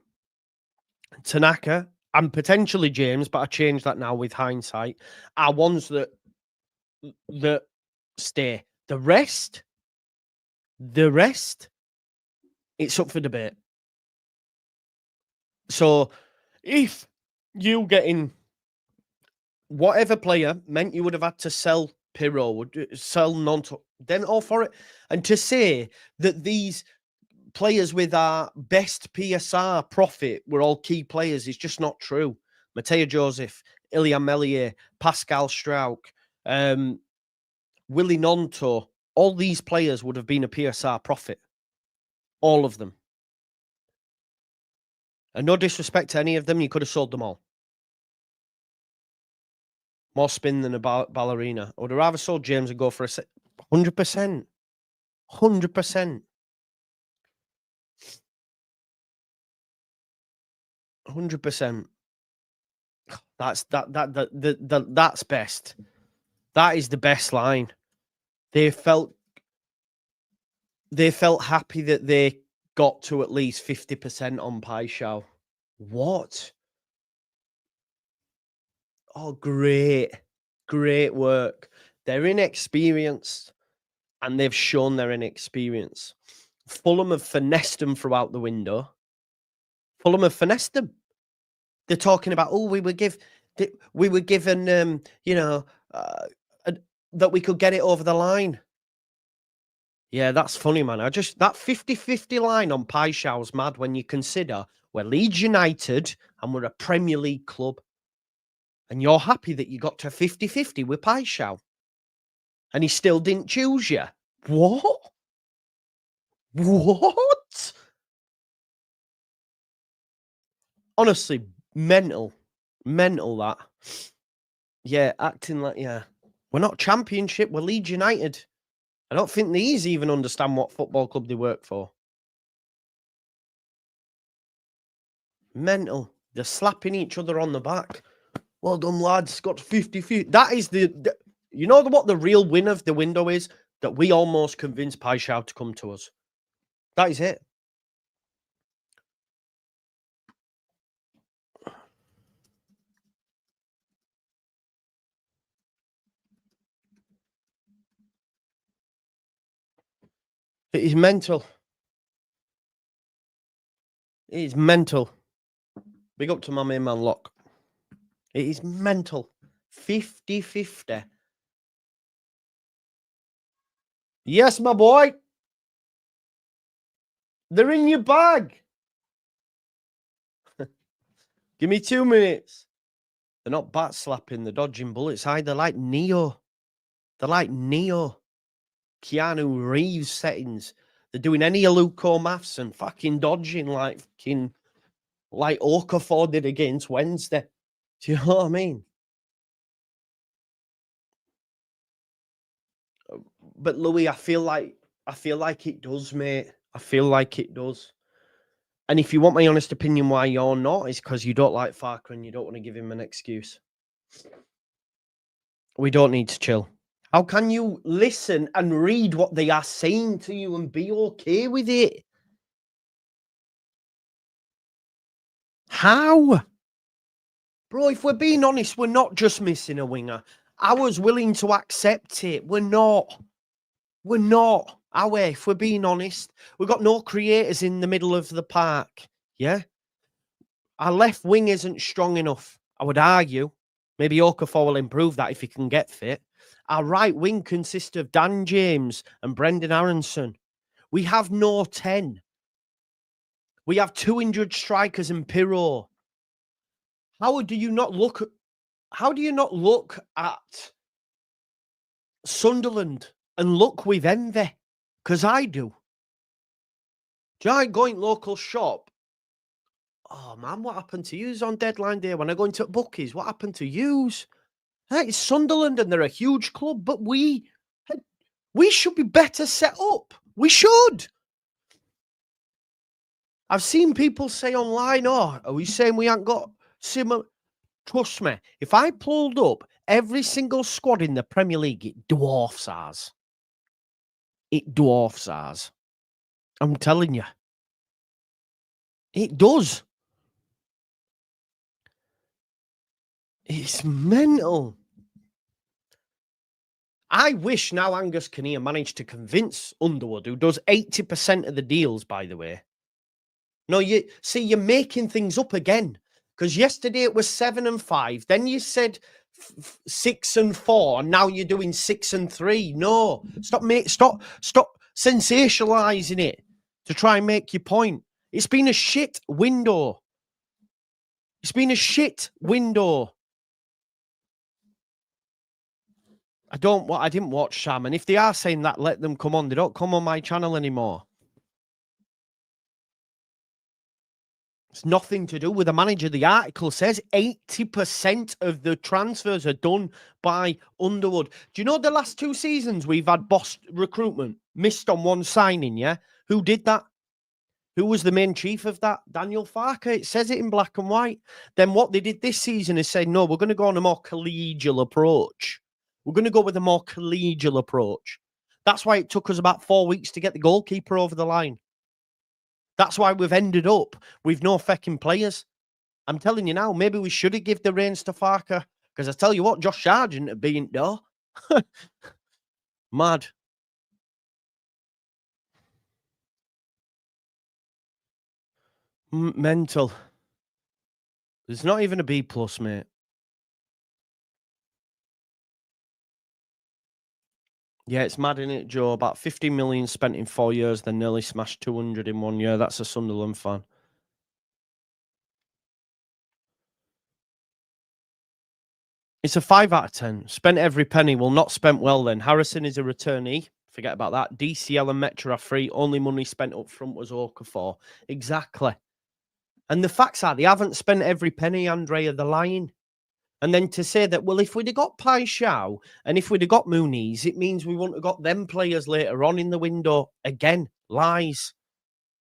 Tanaka, and potentially James, but I changed that now with hindsight, are ones that stay. The rest, it's up for debate. So if you getting whatever player meant you would have had to sell Pirro, would sell Nonto, then all for it. And to say that these players with our best PSR profit were all key players is just not true. Mateo Joseph, Ilya Melier, Pascal Strauk, Willy Nonto, all these players would have been a PSR profit. All of them. And no disrespect to any of them, you could have sold them all. More spin than a ballerina. I would have rather sold James and go for a 100%. 100%. 100%. That's best. That is the best line. They felt happy that they got to at least 50% on Paixão. What? Oh, great work. They're inexperienced, and they've shown their inexperience. Fulham have finessed them throughout the window. Fulham have finessed them. They're talking about, we were given, that we could get it over the line. Yeah, that's funny, man. That 50-50 line on Paixão's mad when you consider we're Leeds United and we're a Premier League club. And you're happy that you got to 50-50 with Paixão. And he still didn't choose you. What? Honestly, mental that. Yeah, acting like, yeah. We're not Championship, we're Leeds United. I don't think these even understand what football club they work for. Mental. They're slapping each other on the back. Well done, lads. Got 50 feet. That is the you know what the real win of the window is? That we almost convinced Paixão to come to us. That is it. It is mental. It is mental. Big up to my main man, Locke. It is mental. 50-50. Yes, my boy. They're in your bag. Give me 2 minutes. They're not bat slapping, they're dodging bullets either. Like Neo. They're like Neo. Keanu Reeves settings. They're doing any Aluko maths and fucking dodging like Okafor did against Wednesday. Do you know what I mean? But Louis, I feel like it does, mate. I feel like it does. And if you want my honest opinion why you're not, it's because you don't like Farker and you don't want to give him an excuse. We don't need to chill. How can you listen and read what they are saying to you and be okay with it? How? Bro, if we're being honest, we're not just missing a winger. I was willing to accept it. We're not. We're not. Are we? If we're being honest, we've got no creators in the middle of the park. Yeah? Our left wing isn't strong enough, I would argue. Maybe Okafor will improve that if he can get fit. Our right wing consists of Dan James and Brendan Aronson. We have no 10. We have 2 injured strikers and Pirro. How do you not look at Sunderland and look with envy? Because I do. Do you know, I go in local shop? Oh man, what happened to yous on deadline day when I go into bookies? What happened to yous? Hey, it's Sunderland and they're a huge club, but we should be better set up. We should. I've seen people say online, oh, are we saying we ain't got similar? Trust me, if I pulled up every single squad in the Premier League, it dwarfs ours. It dwarfs ours. I'm telling you. It does. It's mental. I wish now Angus Kinnear managed to convince Underwood, who does 80% of the deals, by the way. No, you're making things up again. Because yesterday it was 7-5. Then you said 6-4, and now you're doing 6-3. No, stop sensationalizing it to try and make your point. It's been a shit window. It's been a shit window. I didn't watch Sam, and if they are saying that, let them come on. They don't come on my channel anymore. It's nothing to do with the manager. The article says 80% of the transfers are done by Underwood. Do you know the last 2 seasons we've had boss recruitment? Missed on one signing, yeah? Who did that? Who was the main chief of that? Daniel Farker. It says it in black and white. Then what they did this season is say, no, we're going to go on a more collegial approach. We're going to go with a more collegial approach. That's why it took us about 4 weeks to get the goalkeeper over the line. That's why we've ended up with no fecking players. I'm telling you now, maybe we should have given the reins to Farker. Because I tell you what, Josh Sargent would be in there. Mad. Mental. There's not even a B+, mate. Yeah, it's mad, isn't it, Joe? About 50 million spent in 4 years, then nearly smashed 200 in 1 year. That's a Sunderland fan. It's a 5 out of 10. Spent every penny. Well, not spent well then. Harrison is a returnee. Forget about that. DCL and Metro are free. Only money spent up front was Okafor. Exactly. And the facts are they haven't spent every penny, Andrea. They're lying. And then to say that, well, if we'd have got Paixão and if we'd have got Muniz, it means we wouldn't have got them players later on in the window. Again, lies.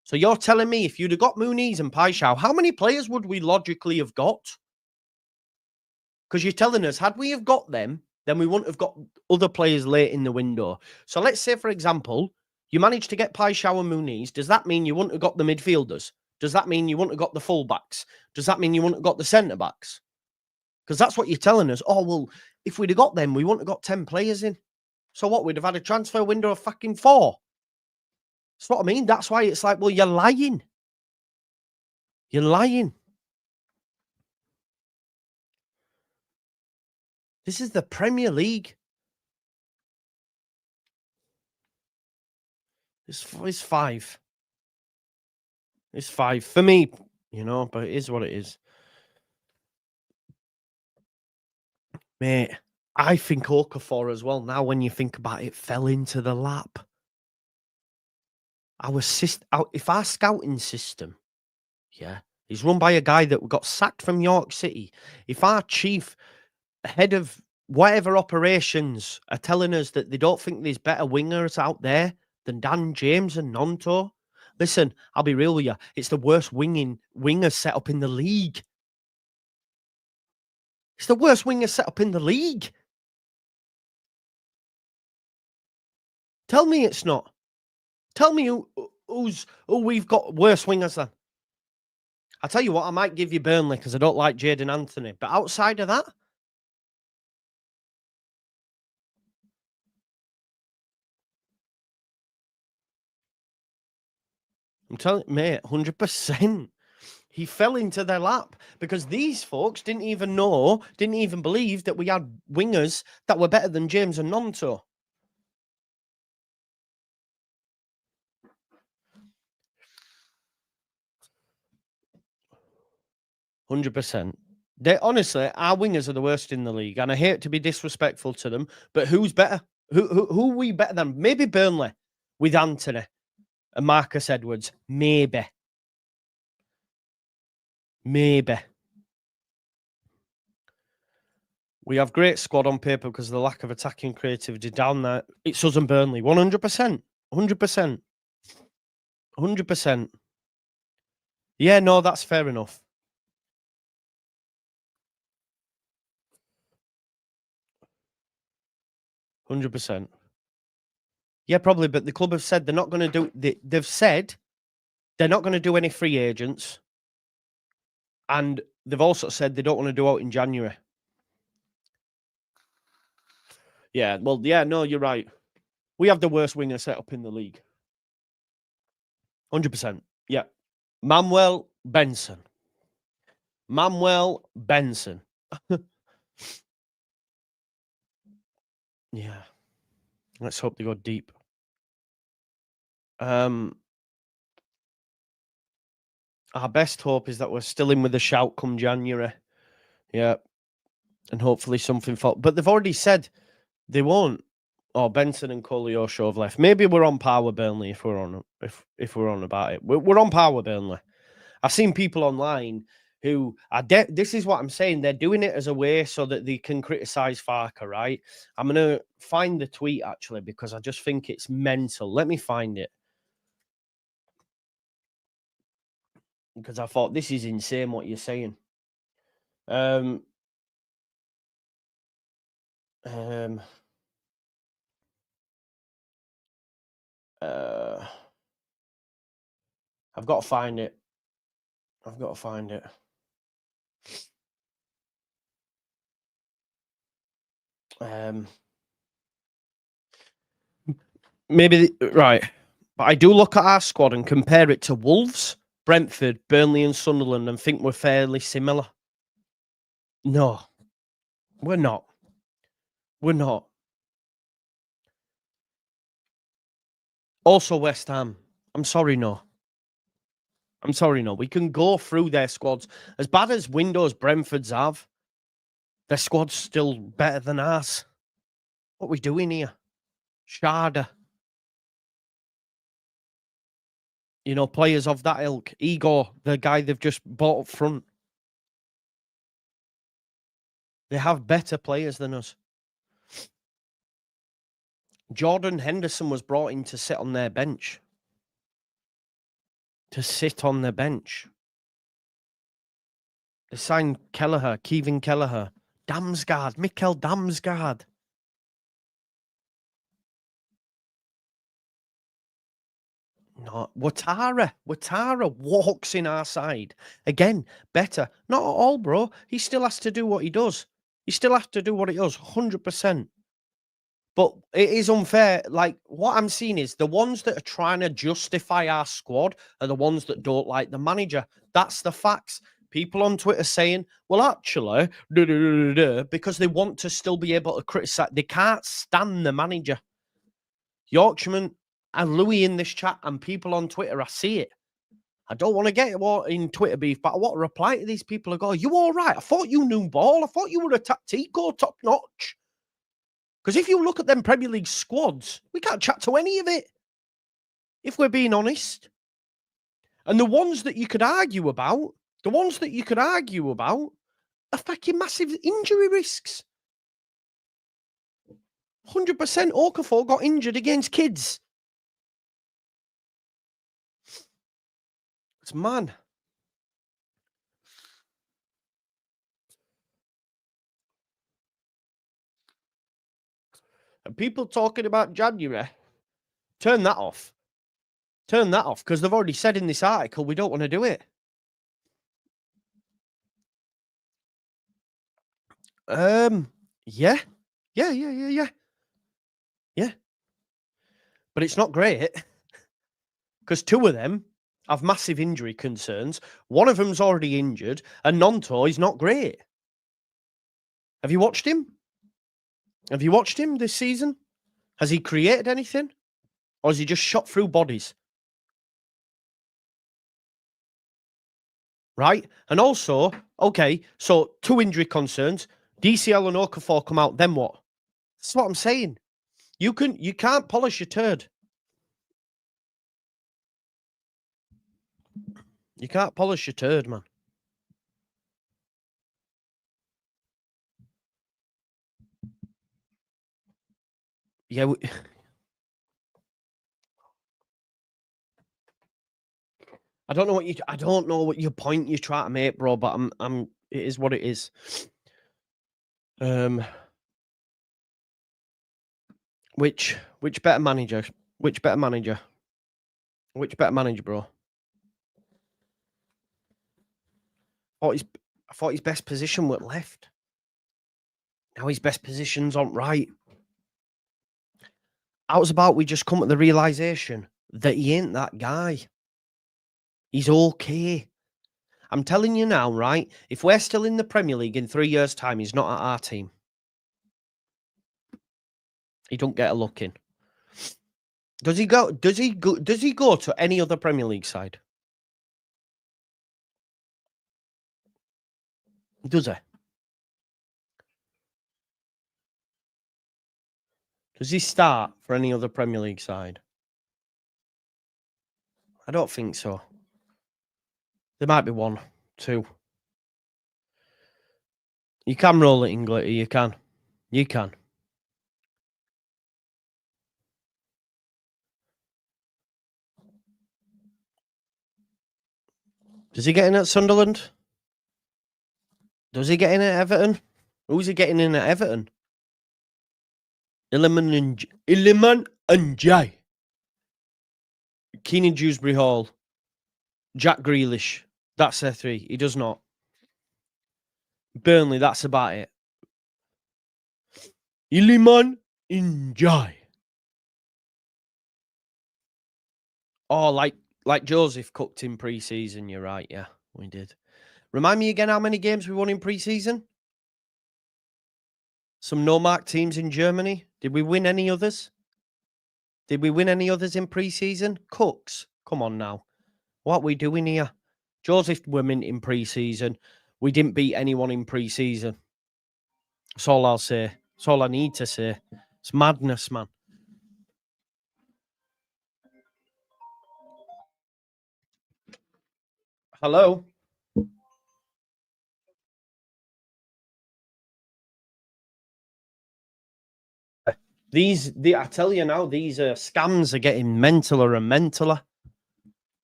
So you're telling me if you'd have got Muniz and Paixão, how many players would we logically have got? Because you're telling us, had we have got them, then we wouldn't have got other players late in the window. So let's say, for example, you managed to get Paixão and Muniz. Does that mean you wouldn't have got the midfielders? Does that mean you wouldn't have got the fullbacks? Does that mean you wouldn't have got the centre-backs? Because that's what you're telling us. Oh, well, if we'd have got them, we wouldn't have got 10 players in. So what? We'd have had a transfer window of fucking 4. That's what I mean. That's why it's like, well, you're lying. You're lying. This is the Premier League. It's 5. It's 5 for me, you know, but it is what it is. Mate, I think Okafor as well, now when you think about it, fell into the lap. If our scouting system, yeah, is run by a guy that got sacked from York City, if our chief head of whatever operations are telling us that they don't think there's better wingers out there than Dan James and Nonto, listen, I'll be real with you, it's the worst winger setup in the league. It's the worst winger setup in the league. Tell me it's not. Tell me who we've got worse wingers than. I'll tell you what, I might give you Burnley because I don't like Jadon Anthony. But outside of that, I'm telling you, mate, 100%. He fell into their lap because these folks didn't even believe that we had wingers that were better than James and Nonto. 100%. Honestly, our wingers are the worst in the league, and I hate to be disrespectful to them, but who's better? Who are we better than? Maybe Burnley with Anthony and Marcus Edwards. Maybe. We have great squad on paper because of the lack of attacking creativity down there. It's us and Burnley. 100%. 100%. 100%. Yeah, no, that's fair enough. 100%. Yeah, probably, but the club have said they're not going to do... They've said they're not going to do any free agents. And they've also said they don't want to do out in January. Yeah, well, yeah, no, you're right. We have the worst winger setup in the league. 100%. Yeah. Manuel Benson. Yeah. Let's hope they go deep. Our best hope is that we're still in with a shout come January. Yeah. And hopefully something... But they've already said they won't. Oh, Benson and Koleosho have left. Maybe we're on par with Burnley if we're on about it. We're on par with Burnley. I've seen people online who are... This is what I'm saying. They're doing it as a way so that they can criticise Farke, right? I'm going to find the tweet, actually, because I just think it's mental. Let me find it. Because I thought, this is insane what you're saying. I've got to find it. Right. But I do look at our squad and compare it to Wolves, Brentford, Burnley and Sunderland and think we're fairly similar. No, we're not. Also West Ham. I'm sorry, no. We can go through their squads. As bad as Windows Brentford's have, their squad's still better than ours. What are we doing here? Sharda. You know, players of that ilk. Igor, the guy they've just bought up front. They have better players than us. Jordan Henderson was brought in to sit on their bench. To sit on the bench. They signed Kelleher, Kevin Kelleher, Damsgaard, Mikkel Damsgaard. No, Watara walks in our side. Again, better. Not at all, bro. He still has to do what he does. He still has to do what he does, 100%. But it is unfair. Like, what I'm seeing is the ones that are trying to justify our squad are the ones that don't like the manager. That's the facts. People on Twitter saying, well, actually, because they want to still be able to criticize. They can't stand the manager. Yorkshireman and Louis in this chat and people on Twitter, I see it. I don't want to get in Twitter beef, but I want to reply to these people and go, you all right? I thought you knew ball. I thought you were a tactico top notch. Because if you look at them Premier League squads, we can't chat to any of it, if we're being honest. And the ones that you could argue about, are fucking massive injury risks. 100% Okafor got injured against kids. It's man. And people talking about January, turn that off. Turn that off, because they've already said in this article we don't want to do it. Yeah. But it's not great, because two of them have massive injury concerns. One of them's already injured, and Nonto is not great. Have you watched him? Have you watched him this season? Has he created anything? Or has he just shot through bodies? Right? And also, okay, so two injury concerns. DCL and Okafor come out, then what? That's what I'm saying. You can't polish your turd. You can't polish your turd, man. Yeah, I don't know what your point you're trying to make, bro, but it is what it is. Which better manager? Which better manager, bro? I thought his best position was left. Now his best position's on right. I was about we just come to the realization that he ain't that guy. He's okay. I'm telling you now, right? If we're still in the Premier League in 3 years' time, he's not at our team. He don't get a look in. Does he go to any other Premier League side? Does he? Does he start for any other Premier League side? I don't think so. There might be one, two. You can roll it in glitter. You can. Does he get in at Sunderland? Does he get in at Everton? Who's he getting in at Everton? Iliman and Jay. Keenan Dewsbury Hall. Jack Grealish. That's their three. He does not. Burnley, that's about it. Iliman and Jay. Oh, like Joseph cooked in pre-season. You're right. Yeah, we did. Remind me again how many games we won in pre-season? Some no-mark teams in Germany. Did we win any others? In pre-season? Cooks. Come on now. What are we doing here? Joseph women in pre-season. We didn't beat anyone in pre-season. That's all I'll say. That's all I need to say. It's madness, man. Hello. I tell you now, these scams are getting mentaler and mentaler.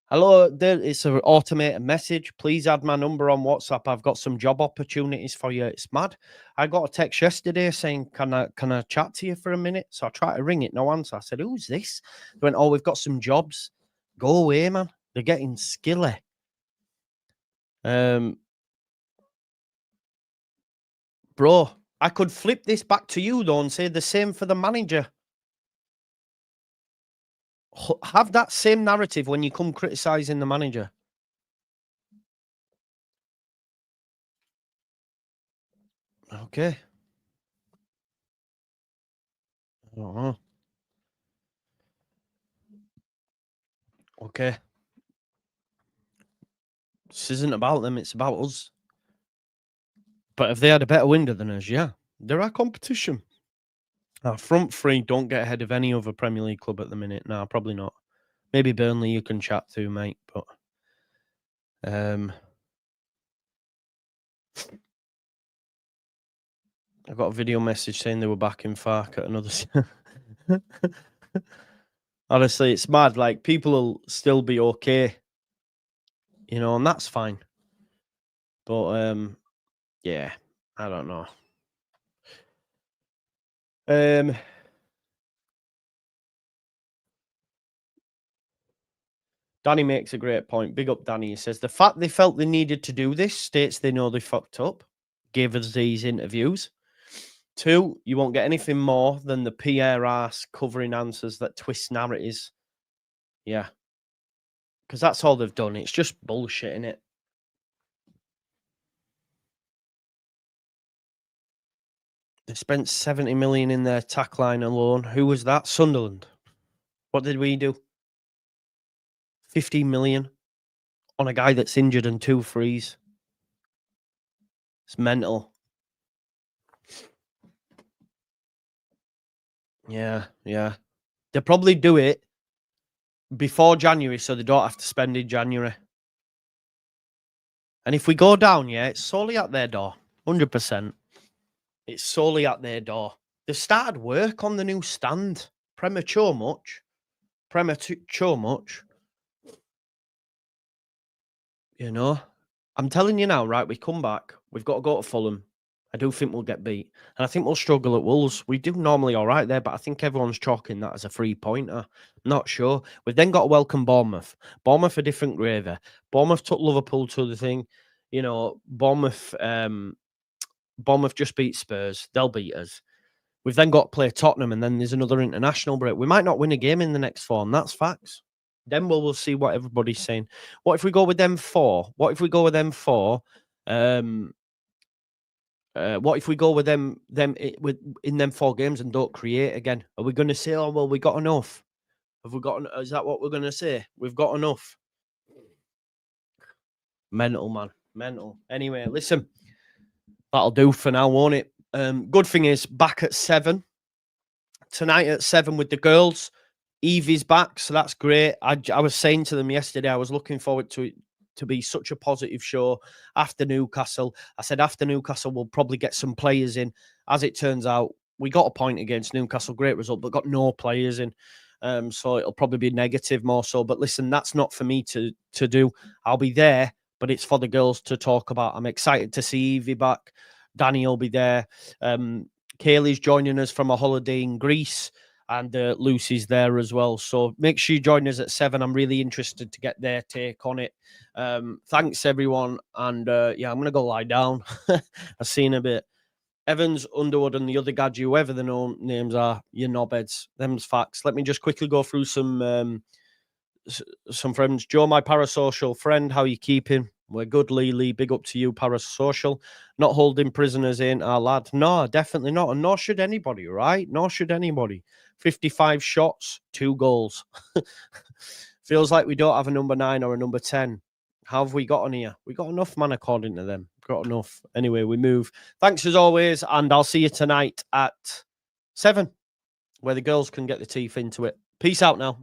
Hello, it's an automated message. Please add my number on WhatsApp. I've got some job opportunities for you. It's mad. I got a text yesterday saying, "Can I chat to you for a minute?" So I tried to ring it, no answer. I said, "Who's this?" They went, "Oh, we've got some jobs." Go away, man. They're getting skilly. Bro, I could flip this back to you though and say the same for the manager. Have that same narrative when you come criticizing the manager. Okay. I don't know. Okay. This isn't about them, it's about us. But if they had a better window than us, yeah, they're our competition. Our front three don't get ahead of any other Premier League club at the minute. No, probably not. Maybe Burnley you can chat to, mate. But I got a video message saying they were back in Fark at another. Honestly, it's mad. Like, people will still be okay, you know, and that's fine. But yeah, I don't know. Danny makes a great point. Big up, Danny. He says, the fact they felt they needed to do this states they know they fucked up. Gave us these interviews. 2, you won't get anything more than the PR ass covering answers that twist narratives. Yeah. Because that's all they've done. It's just bullshit, innit? They spent 70 million in their tack line alone. Who was that? Sunderland. What did we do? 15 million on a guy that's injured and 2 frees. It's mental. Yeah, yeah. They'll probably do it before January so they don't have to spend in January. And if we go down, yeah, it's solely at their door. 100%. It's solely at their door. They've started work on the new stand. Premature much. You know? I'm telling you now, right, we come back. We've got to go to Fulham. I do think we'll get beat. And I think we'll struggle at Wolves. We do normally all right there, but I think everyone's chalking that as a 3-pointer. Not sure. We've then got to welcome Bournemouth. Bournemouth a different gravy. Bournemouth took Liverpool to the thing. You know, Bournemouth just beat Spurs. They'll beat us. We've then got to play Tottenham, and then there's another international break. We might not win a game in the next 4, and that's facts. Then we'll see what everybody's saying. What if we go with them 4? What if we go with them 4? What if we go with them in them 4 games and don't create again? Are we going to say, "Oh well, we got enough"? Have we got? Is that what we're going to say? We've got enough. Mental, man, mental. Anyway, listen, that'll do for now, won't it? Good thing is back at 7 tonight at 7 with the girls. Evie's back, so that's great. I was saying to them yesterday, I was looking forward to it to be such a positive show after Newcastle. I said after Newcastle, we'll probably get some players in. As it turns out, we got a point against Newcastle, great result, but got no players in. So it'll probably be negative more so. But listen, that's not for me to do. I'll be there, but it's for the girls to talk about. I'm excited to see Evie back. Danny will be there. Kaylee's joining us from a holiday in Greece. And Lucy's there as well. So make sure you join us at 7. I'm really interested to get their take on it. Thanks, everyone. And yeah, I'm going to go lie down. I've seen a bit. Evans, Underwood, and the other gadget, whoever the names are, you knobheads. Them's facts. Let me just quickly go through some friends. Joe, my parasocial friend, how you keeping? We're good, Lee. Big up to you, parasocial. Not holding prisoners in, our lad. No, definitely not. And nor should anybody, right? Nor should anybody. 55 shots, 2 goals. Feels like we don't have a number 9 or a number 10. How have we got on here? We got enough, man, according to them. Got enough. Anyway, we move. Thanks as always, and I'll see you tonight at 7, where the girls can get the teeth into it. Peace out now.